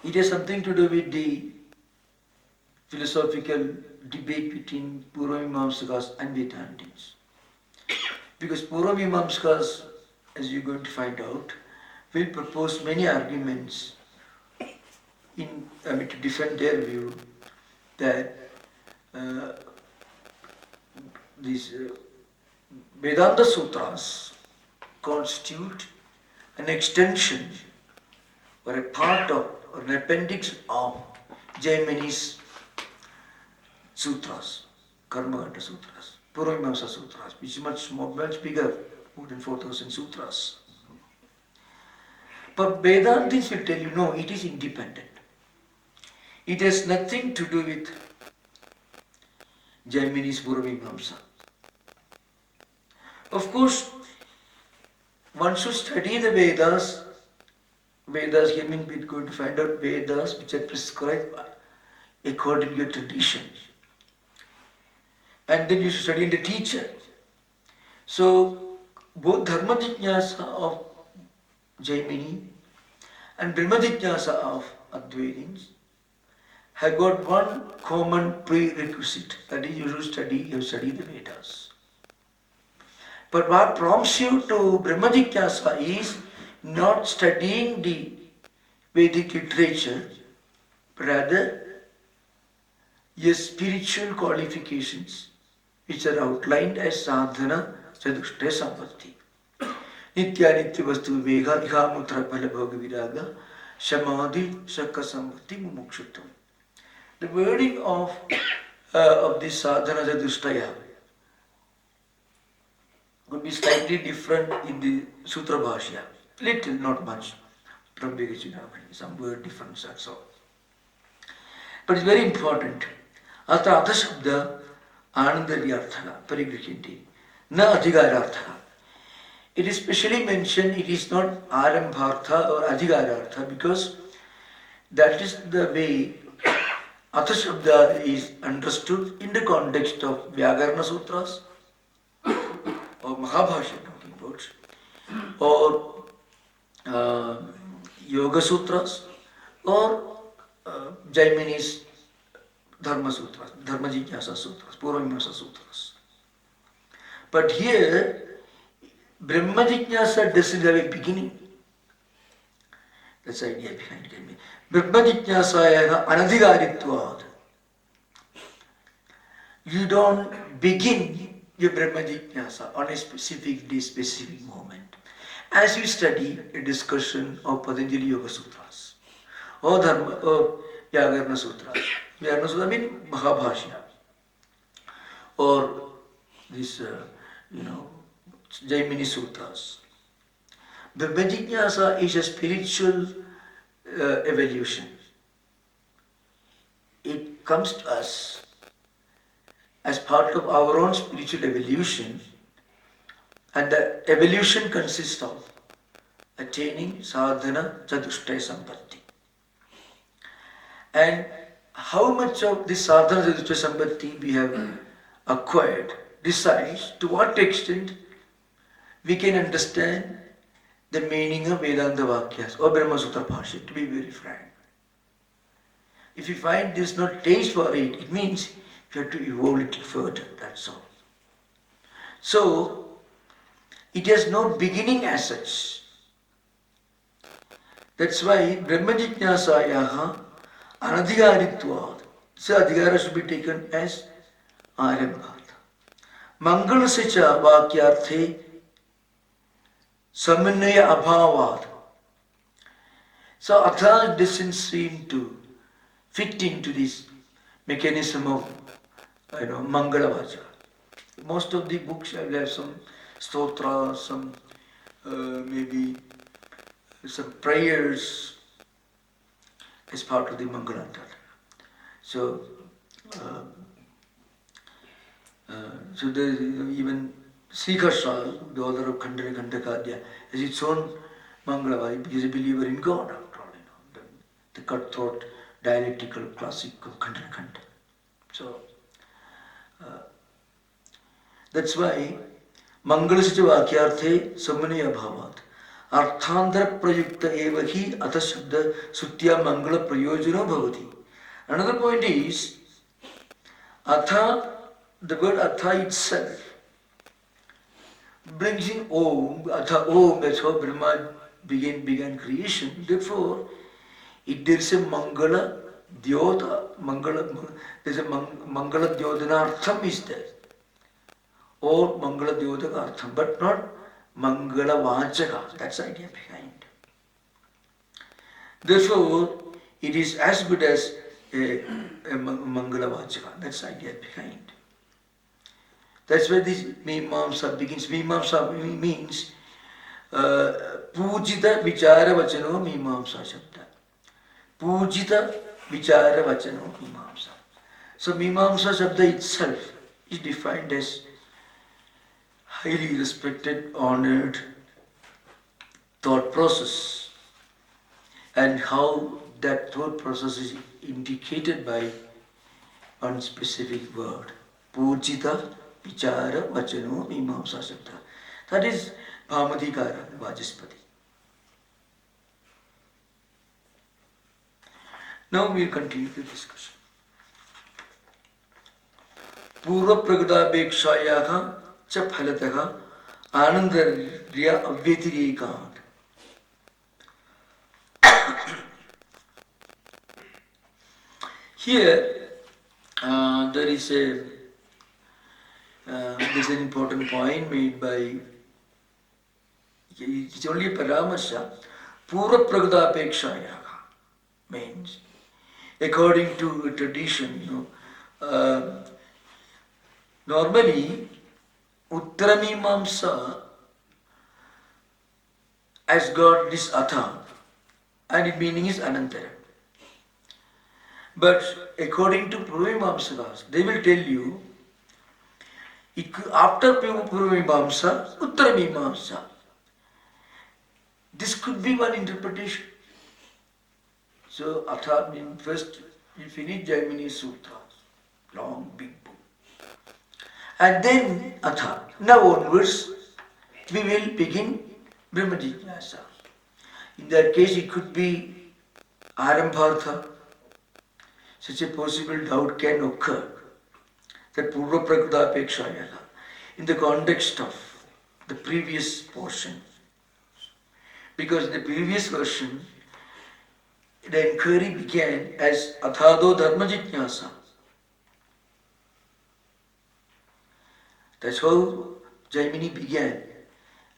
It has something to do with the philosophical debate between Purvamimamsakas and Vedantins. Because Purvamimamsakas, as you're going to find out, will propose many arguments to defend their view that these Vedanta Sutras constitute an extension or a part of or an appendix of Jaimini's Sutras, Karmakanda Sutras, Purvamimamsa Sutras, which is much bigger, more than 4,000 Sutras. But Vedantis will tell you, no, it is independent. It has nothing to do with Jaimini's Purvamimamsa. Of course, one should study the Vedas. Vedas here means we're going to find out Vedas which are prescribed according to your tradition. And then you should study the teacher. So, both Dharma Jijnasa of Jaimini and Brahma Jijnasa of Advaitins have got one common prerequisite, that is you study the Vedas. But what prompts you to Brahma Jijnasa is not studying the Vedic literature, but rather your spiritual qualifications which are outlined as sadhana chadushta sampatti. Nitya nitya vastu viveka ihamutra phala bhoga viraga samadhi sakka sampatti mumukshutvam. The wording of this sadhana chadushtaya could be slightly different in the Sutra Bhashya. Little, not much, from Vivekananda, some word difference, that's all. But it's very important. Atra Atashabda Anandaryartha Parigrihyandi Na Adhikarartha. It is specially mentioned, it is not Arambhartha or Adhikarartha, because that is the way Atashabda is understood in the context of Vyakarana Sutras or Mahabhashya talking about, or Yoga Sutras, or Jaimini's Dharma Sutras, Dharma Jijnasa Sutras, Purvamimamsa Sutras. But here, Brahma Jijnasa doesn't have a beginning. That's the idea behind it. Brahma Jijnasa Anadhikaritvad. You don't begin your Brahma Jijnasa on a specific day, specific moment. As you study a discussion of Patanjali Yoga Sutras, or Dharma, or Vyakarana Sutras. Vyakarana Sutras means Mahabhashya, or this, Jaimini Sutras. The Vajjnasa is a spiritual evolution. It comes to us as part of our own spiritual evolution, and the evolution consists of attaining sadhana chadushta sampatti. And how much of this sadhana chadushta sampatti we have acquired decides to what extent we can understand the meaning of Vedanta Vakyas or Brahma Sutra Bhashyam, to be very frank. If you find there is no taste for it, it means you have to evolve it further, that's all. So, it has no beginning as such. That's why Brahma Jijnasayaha Anadhikaritvad. So, Adhikara should be taken as Arambhat. Mangalasya Vakyarthe Samanaya Abhavad. So, Atha doesn't seem to fit into this mechanism of Mangala Vachaka. Most of the books will have some stotra, some maybe some prayers as part of the Mangalanta. So, there even Srikasha, the author of Khandana Khandakadya, has its own Mangalavai because a believer in God after all, the cutthroat dialectical classic of Khandana Khanda. So, that's why Mangalasya Vakyarthe Samanaya Bhavat Arthandra Prayukta Evahi Atha Shabda Sutya Mangala Prayojano Bhavati. Another point is Atha, the word Atha itself brings in Om, Atha Om, that's how Brahma began creation. Therefore, there is a Mangala Dyoda, there's a Mangala Dyodanartham is there. Or Mangala Dyodaka Artham, but not Mangala Vachaka. That's the idea behind. Therefore, it is as good as a Mangala Vachaka. That's the idea behind. That's where this Mimamsa begins. Mimamsa means Pujita Vichara Vachano Mimamsa Shabda. Pujita Vichara Vachano Mimamsa. So Mimamsa Shabda itself is defined as highly respected, honored thought process, and how that thought process is indicated by one specific word. Pujita Vichara Vachano Mimamsa Shabda. That is Bhamadikara, Vajaspati. Now we will continue the discussion. Purva Pragadabhekshayaha Cha Phalataka Anandarya Avyatirikant. Here there's an important point made by, it's only a paramasha. Purva Pragadapekshaya means, according to tradition, normally Uttaramimamsa has got this Atha and its meaning is Anantara. But according to Purvamimamsakas, they will tell you, after Purvamimamsa, Uttaramimamsa. This could be one interpretation. So, Atha means first you finish Jaimini Sutra, long big book. And then Atha. Now onwards, we will begin Brahma Jijnasa. In that case, it could be Arambhartha. Such a possible doubt can occur that Purva Prakritapekshayana, in the context of the previous portion. Because in the previous version, the inquiry began as Athado Dharma Jijnasa. That's how Jaimini began.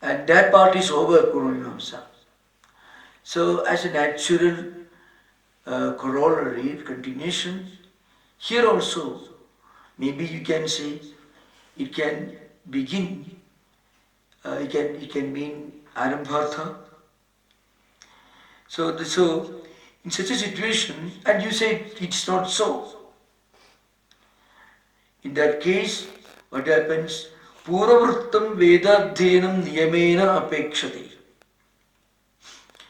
And that part is over, Purvamimamsa. So, as a natural corollary, continuation, here also, maybe you can say, it can begin, it can mean Arambhartha. So, in such a situation, and you say it's not so. In that case, what happens? Puravrittam Vedadhenam Niyamena Apekshate.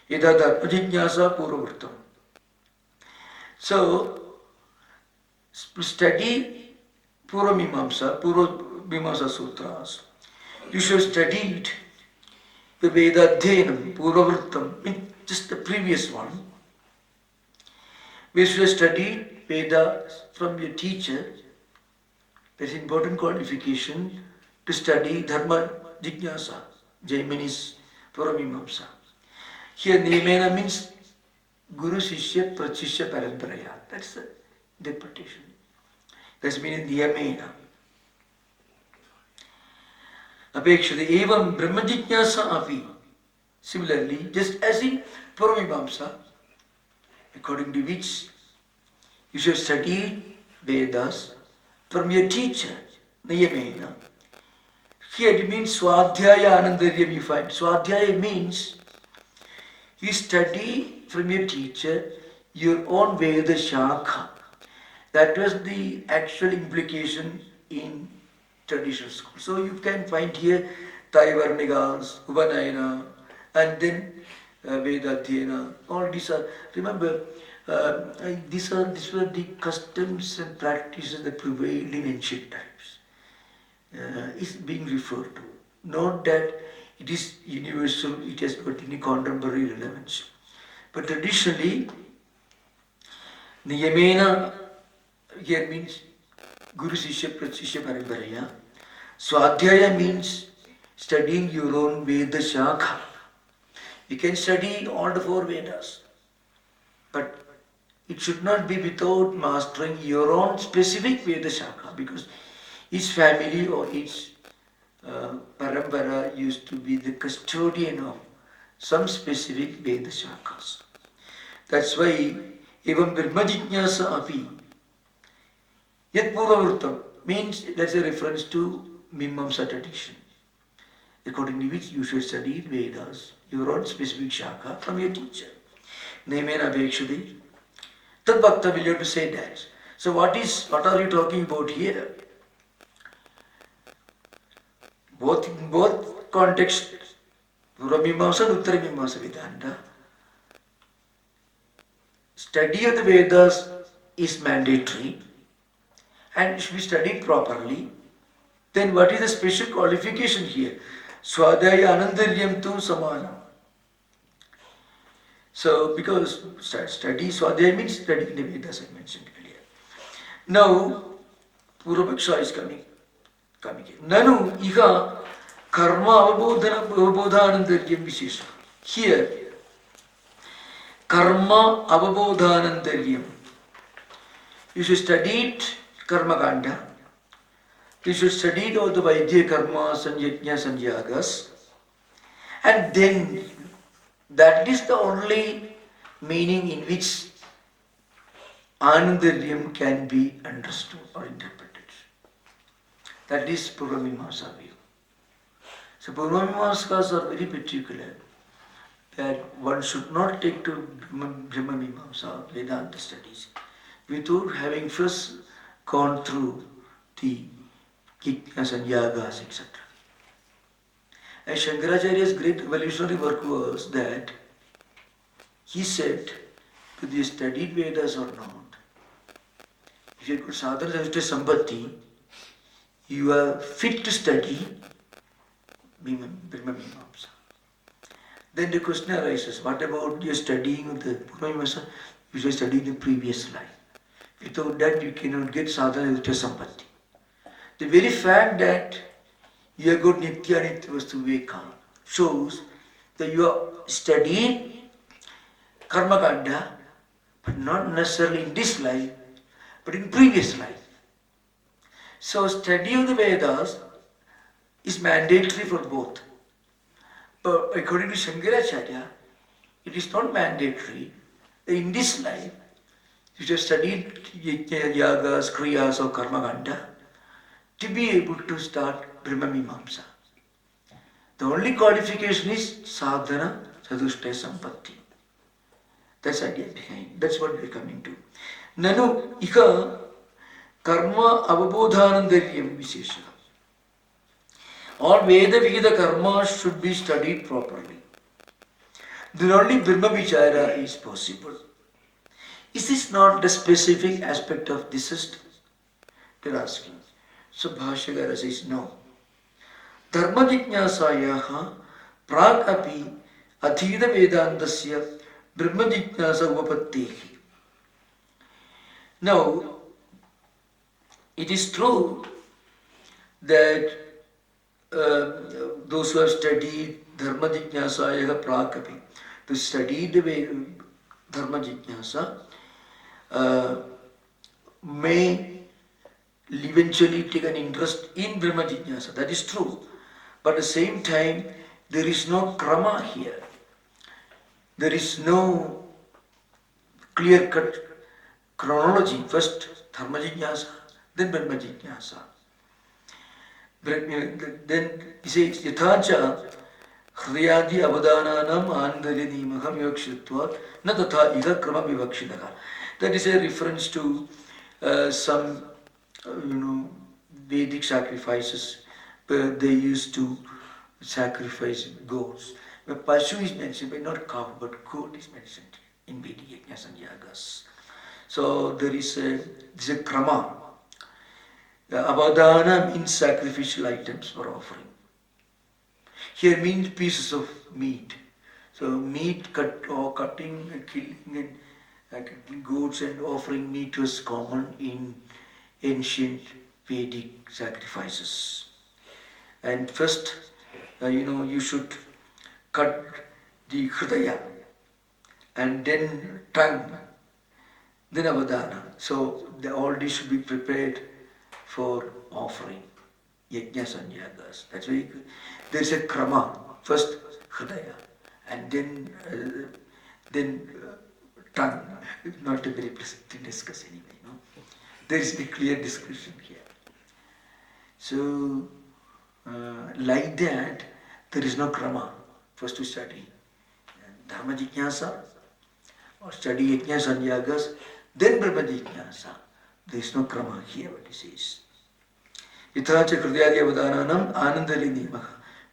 Yada Dharma Jijnasa Puravrittam. So, study Puravamimamsa, Mimamsa Sutras. You should have studied the Veda Adhyanam, Purvavrittam, just the previous one. We should have studied Veda from your teacher. That's important qualification to study Dharma Jignasa, Jaimini's Puramimamsa. Here Niyamena means Guru Sishya Prachishya Paramparaya. That's the interpretation. That's meaning Niyamena. Apekshati evam Brahma Jignasa api. Similarly, just as in Puramimamsa, according to which you should study Vedas from your teacher, Niyamena. Here it means Swadhyaya Anandaryam you find. Swadhyaya means you study from your teacher your own Veda Shakha. That was the actual implication in traditional school. So you can find here Taivarnigas, Upanayana, and then Veda Adhyana. All these are, remember, these were the customs and practices that prevailed in ancient times. Is being referred to. Not that it is universal, it has got any contemporary relevance. But traditionally, Niyamena here means Guru Sishya Prachishya Paramparaya. Swadhyaya means studying your own Veda Shakha. You can study all the 4 Vedas, but it should not be without mastering your own specific Veda Shakha, because each family or each parampara used to be the custodian of some specific Veda Shakhas. That's why even Brahma Jignasa api Yat Purvavrittam means that's a reference to Mimamsa tradition, according to which you should study Vedas, your own specific Shakha from your teacher. Nayamena Abhekshati. Tad Bhakta will have to say that. So what are you talking about here? Both contexts, Puramimamsa and Uttaramimamsa Vedanta, study of the Vedas is mandatory and should be studied properly. Then what is the special qualification here? Swadhyaya Anandaryam tu Samana. So, because study Swadhyaya means studying the Vedas I mentioned earlier. Now, Purvapaksha is coming here. Nanu iha karma avabodhanandaryam vishesha. Here, karma avabodhanandaryam. You should study Karma Kanda. You should study all the Vaidya Karmas and Yajnas and Yagas. And then, that is the only meaning in which Anandaryam can be understood or interpreted. That is Puramimamsa view. So Puramimamskas are very particular that one should not take to Brahmamimamsa, Vedanta studies, without having first gone through the Yajnas and Yagas, etc. And Shankaracharya's great revolutionary work was that he said, whether you studied Vedas or not, if you could sadhana sampatti, you are fit to study Brahmamimamsa. Then the question arises, what about your studying of the Brahmamimamsa? You should study the previous life. Without that, you cannot get sadhana sampatti. The very fact that you have got Nitya Nitya Vastu Viveka shows that you are studying Karma Kanda, but not necessarily in this life, but in previous life. So study of the Vedas is mandatory for both. But according to Shankaracharya, it is not mandatory that in this life you should study Yagas, Kriyas or Karma Kanda to be able to start Brahmamimamsa. The only qualification is sadhana sadhushtaya sampatti. That's the idea behind. That's what we're coming to. Nanu ika karma avabodhanandaryam vishesha. All Veda Vigita karmas should be studied properly. Then only Brahma Vichara is possible. Is this not the specific aspect of this system? They're asking. So Bhashyakara says no. Dharma jijnasayaha prag api adhita vedandasya brahma jijnasa upapattehi. Now, it is true that those who have studied Dharma Jijnasayaha Prakapi, to study the way Dharma Jijnasa, may eventually take an interest in Brahma Jijnasa. That is true. But at the same time, there is no krama here. There is no clear-cut chronology. First Dharma Jijnasa, then Brahma Jijnasa. Then he says, Yathacha Hriyadi Avadananam Andarinimaham Yokshitva Na Tatha Iha Krama Vivakshidaka. That is a reference to some Vedic sacrifices where they used to sacrifice goats. But Pashu is mentioned, but not cow, but goat is mentioned in Vedic yajnas and yagas. So there is a krama. Avadana means sacrificial items for offering. Here means pieces of meat. So meat cutting and killing and goats and offering meat was common in ancient Vedic sacrifices. And first, you should cut the hridaya and then tongue, then avadana. So all this should be prepared for offering, yajnas and yagas. That's why there is a krama. First hridaya, and then tongue. Not a very pleasant to discuss anyway. No? There is a clear description here. So like that, there is no krama. First to study Dharma Jijnasa or study yajnas and yagas, then Brahma Jijnasa. There is no krama here, what he says. Yathacha Hridayadi Avadananam Anandarinimah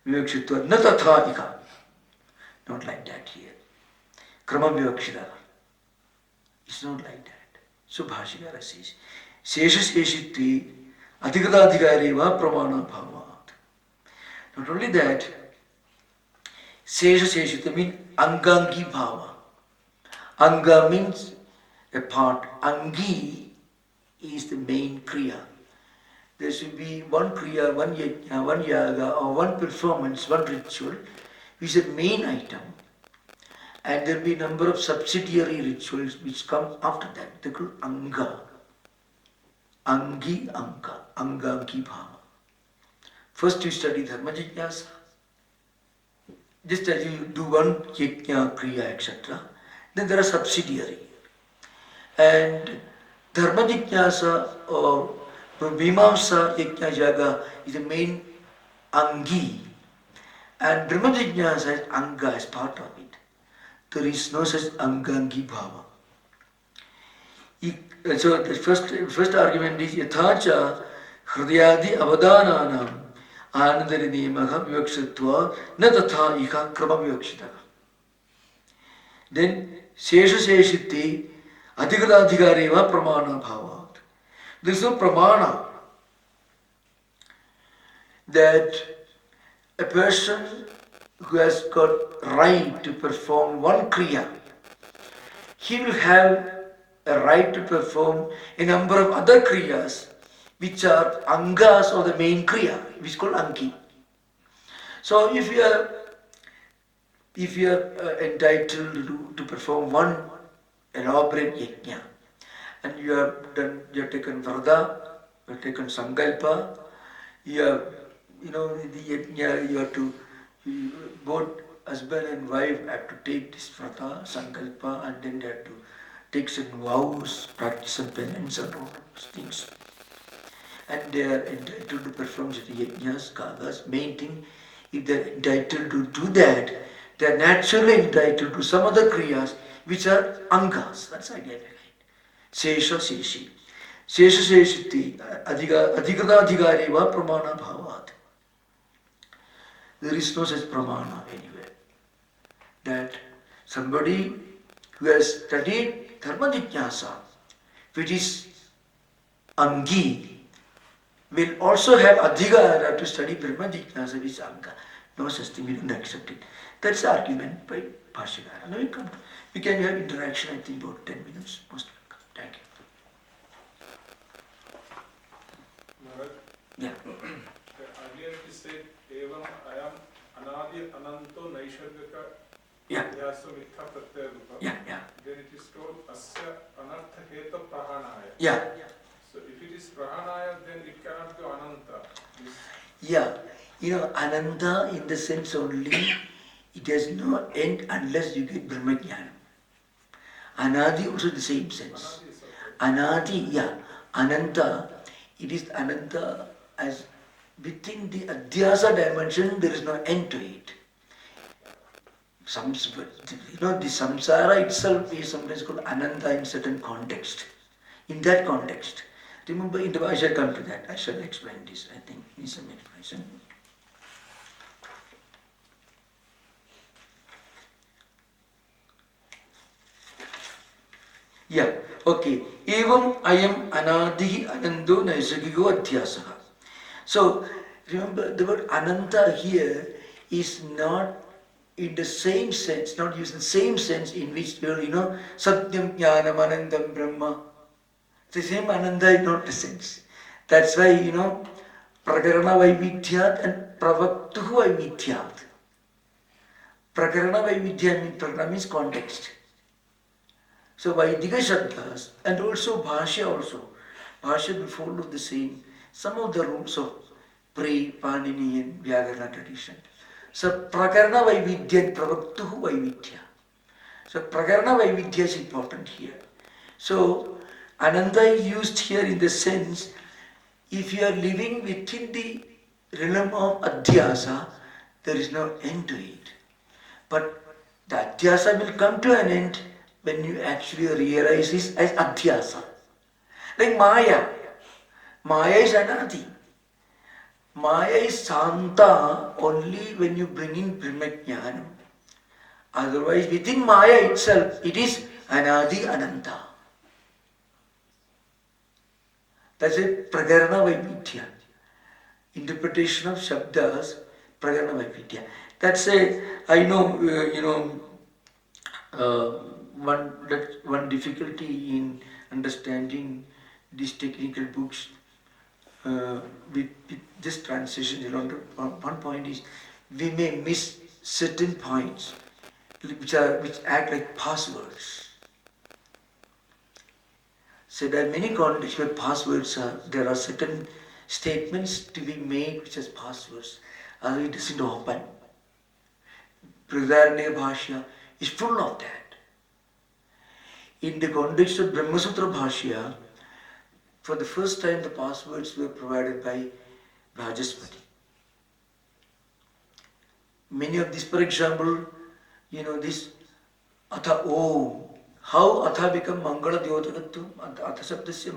Vivakshitva Na Tatha Ika. Not like that here. Krama Vivakshita. It's not like that. So Bhashyakara says, Sesha Seshitvi Adhikatadhikareva Pramana Bhavat. Not only that, Sesha Seshitva means Angangi Bhava. Anga means a part. Angi is the main kriya. There should be one kriya, one yajna, one yaga, or one performance, one ritual, which is a main item. And there will be a number of subsidiary rituals which come after that. They call anga. Angi anga. Angangi bhava. First you study Dharma Jijnasa. Just as you do one yajna, kriya, etc. Then there are subsidiary. And Dharma Jijnasa or Vimamsa Yajna Jaga is the main Angi. And Brahma Jijnasa is Anga as part of it. There is no such Angangi Bhava. So the first argument is Yathacha Hridayadi Avadananam Anandarinimaham Vivakshitva Na Tatha Ika Krama Vivakshitaka. Then Sesha Seshiti Adhikatadhikareva Pramana Bhavat. There is no pramana that a person who has got right to perform one kriya, he will have a right to perform a number of other kriyas which are angas of the main kriya, which is called anki. So if you are entitled to perform one elaborate yajna, and you have taken vrata, you have taken sankalpa, you have, the yajna, you have to, both husband and wife have to take this vrata, sankalpa, and then they have to take some vows, practice some penance and all those things. And they are entitled to perform yajnas, kagas. Main thing, if they are entitled to do that, they are naturally entitled to some other kriyas which are angas. That's the idea. Sesha Seshi. Sesha Seshiti Adhikatadhikareva Pramana Bhavat. There is no such pramana anywhere. That somebody who has studied Dharma Jijnasa, which is Angi, will also have adhikara to study Brahma Jignasa Visanga. No such thing, we don't accept it. That's the argument by Bhashyakara. Now we can have interaction, I think, about 10 minutes. Most welcome. Thank you. Maharaj, Yeah. earlier it is said, Evam Ayam Anadi Ananto Naishargaka Yeah. Yasa Mitha Pratyarupa. Yeah, yeah. Then it is told Asya Anartha Heta Prahanaya. Yeah. So if it is Prahanaya, then it cannot go Ananta. Yeah. Ananta in the sense only, it has no end unless you get Brahma Jnana. Anadi also the same sense. Anadi, yeah. Ananta, it is Ananta as within the Adhyasa dimension, there is no end to it. The samsara itself is sometimes called Ananta in certain context. In that context. Remember, I shall come to that. I shall explain this, I think, in some explanation. Yeah, okay. Evam ayam anadihi anando naisagiko adhyasaha. So, remember, the word ananta here is not in the same sense, not used in the same sense in which, satyam jnanam anandam brahma. The same ananda is not the sense. That's why, prakarana vaividhyat and pravaktuhu vaividhyat. Prakarana vaividhyat means context. So Vaidika Shabdas and also Bhashya also. Bhashya will follow the same, some of the rules of pre-Panini and Vyakarana tradition. So Prakarana Vaividya and Pravaktuhu Vaividya. So Prakarana Vaividya is important here. So Ananda is used here in the sense, if you are living within the realm of Adhyasa, there is no end to it. But the Adhyasa will come to an end when you actually realize this as Adhyasa. Like Maya. Maya is Anadi. Maya is Santa only when you bring in Brahmajnana. Otherwise, within Maya itself, it is Anadi Ananta. That's a Prakarana Vaividya. Interpretation of Shabdas, Prakarana Vaividya. That's I know, one difficulty in understanding these technical books with this translation. One point is we may miss certain points which act like passwords. So there are many contexts where passwords are. There are certain statements to be made which as passwords. It doesn't open. Brihadaranyaka Bhashya is full of that. In the context of Brahma Sutra Bhashya, for the first time the passwords were provided by Vajaspati. Many of these, for example, this Atha Om. How Atha become Mangala Dyotanatvam? Atha Sabdasya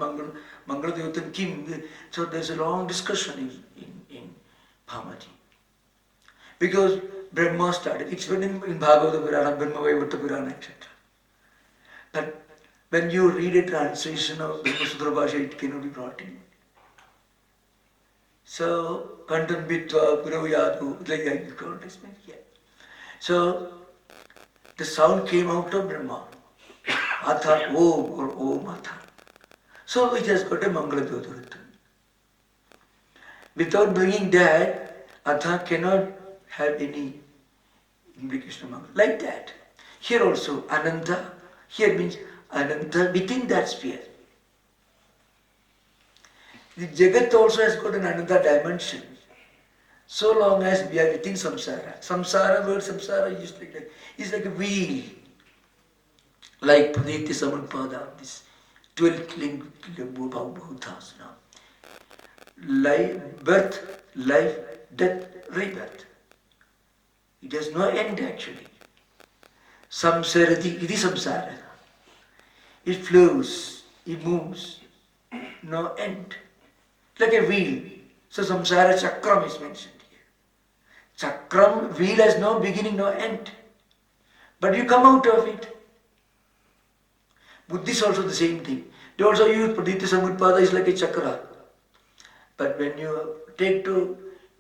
Mangala Dyotan Kim? So there's a long discussion in Bhamaji. Because Brahma started, it's written in Bhagavata Purana, Brahma Vaivata Purana, etc. But when you read a translation of Brahma Sutra Bhashya, it cannot be brought in. So, Kantan Bitva, Puravayadu, like that you call this man here. So, the sound came out of Brahma. Atha Om or Om Atha. So, it has got a Mangala Dyotanatvam. Without bringing that, Atha cannot have any implication of Mangala. Like that. Here also, Ananta, here means Ananta within that sphere. The Jagat also has got an Ananta dimension. So long as we are within samsara. Word samsara is like that. It's like a wheel. Like Praniti Samanpada, this 12 linked bhutas now. Birth, life, death, rebirth. It has no end actually. Samsarati, it is samsara. It flows, it moves, no end. Like a wheel. So samsara chakram is mentioned here. Chakram, wheel has no beginning, no end. But you come out of it. Buddhists also the same thing. They also use Praditya Samutpada is like a chakra. But when you take to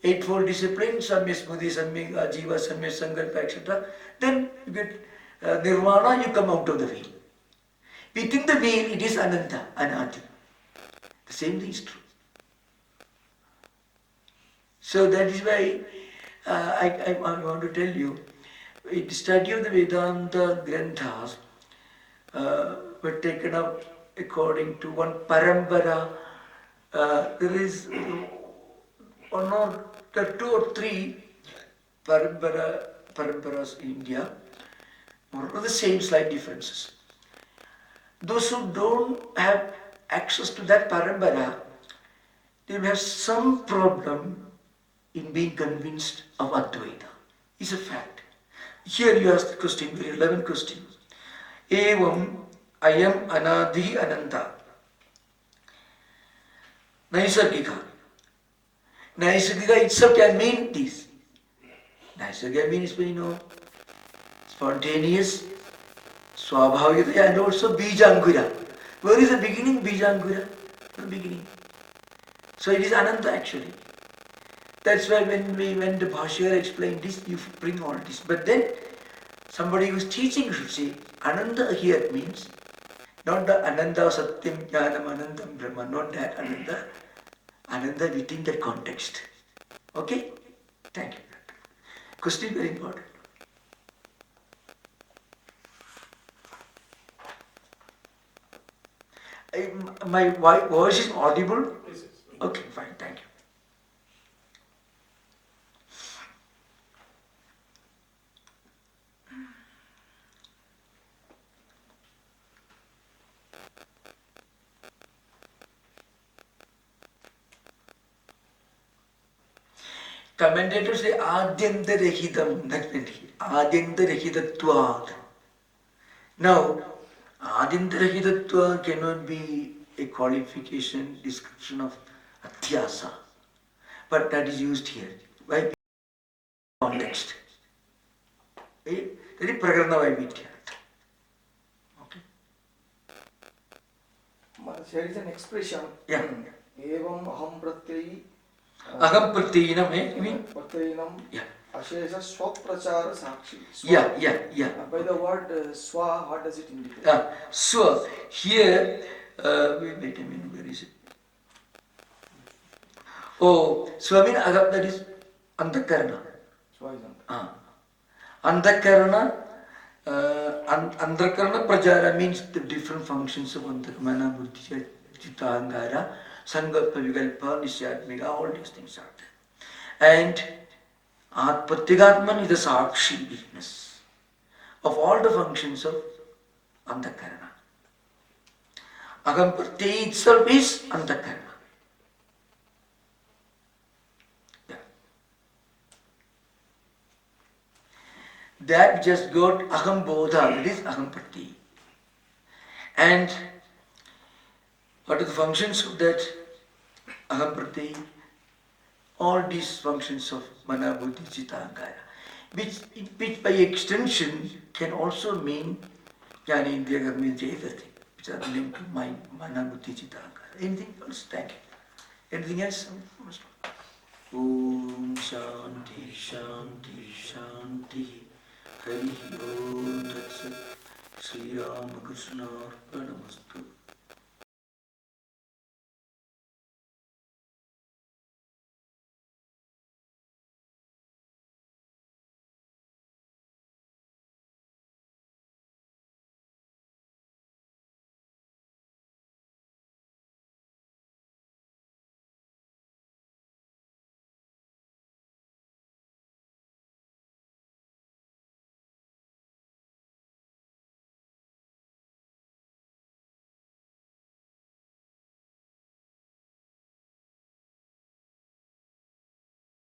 Eightfold Discipline, Samya Smriti, Samya Jiva, Samya Sankalpa, etc., then you get Nirvana, you come out of the wheel. Within the wheel, it is Ananta, Anadi. The same thing is true. So that is why I want to tell you, in the study of the Vedanta Granthas were taken up according to one parampara. There is one or two or three paramparas in India, more or the same, slight differences. Those who don't have access to that parampara, they will have some problem in being convinced of Advaita. It's a fact. Here you ask the question, very relevant question. Evam ayam anadhi ananta. Naisargika. Naisargika itself can mean this. Naisargika means, spontaneous, swabhavita, and also bijangura. Where is the beginning? Bijangura. The beginning. So it is Ananta actually. That's why when the Bhashyam explained this, you bring all this. But then somebody who is teaching should say, Ananda here means not the Ananda Satyam Jnanam Anandam Brahma, not that Ananda. Ananda within that context. Okay? Thank you. Question very important. My voice is audible? Yes. Okay, fine, thank you. Commentators say Adyantarahidam, that meant Adyantarahidatvad. Now, Adyantarahidhatva cannot be a qualification, description of Adhyasa, but that is used here. Why? Context. That is Prakarana Vaivitya. Okay. There is an expression. Yeah. Evam aham pratyai. Aham pratyinam, you mean? Pratyinam. Yeah. Ashesa swaprachara sakshi. Yeah. By the word swa, what does it indicate? Swa. Here, wait a minute, where is it? Oh, Swami Agam, that is Antakarana. Swa is anta. Antakarana, Antakarana Prajara means the different functions of Antakamana, Buddhi, Chitta, Angara, Sangalpa, Vigalpa, Nisyatmika, all these things are there. And Pratyagatman is the Sakshi witness of all the functions of Antakarana. Agam Pratyay itself is Antakarana. Yeah. That just got Aham Bodha, that is Aham Pratyay. And what are the functions of that Aham Pratyay? All these functions of Mana, Buddhi, Chitta, Ankara, which by extension can also mean Jnana, Indriya, Karma, everything, which are linked to mind, Mana, Buddhi, Chitta, Ankara. Anything else? Thank you. Anything else? Om Shanti, Shanti, Shanti. Hari Om Tat Sat. Sri Ramakrishna Arpanamastu.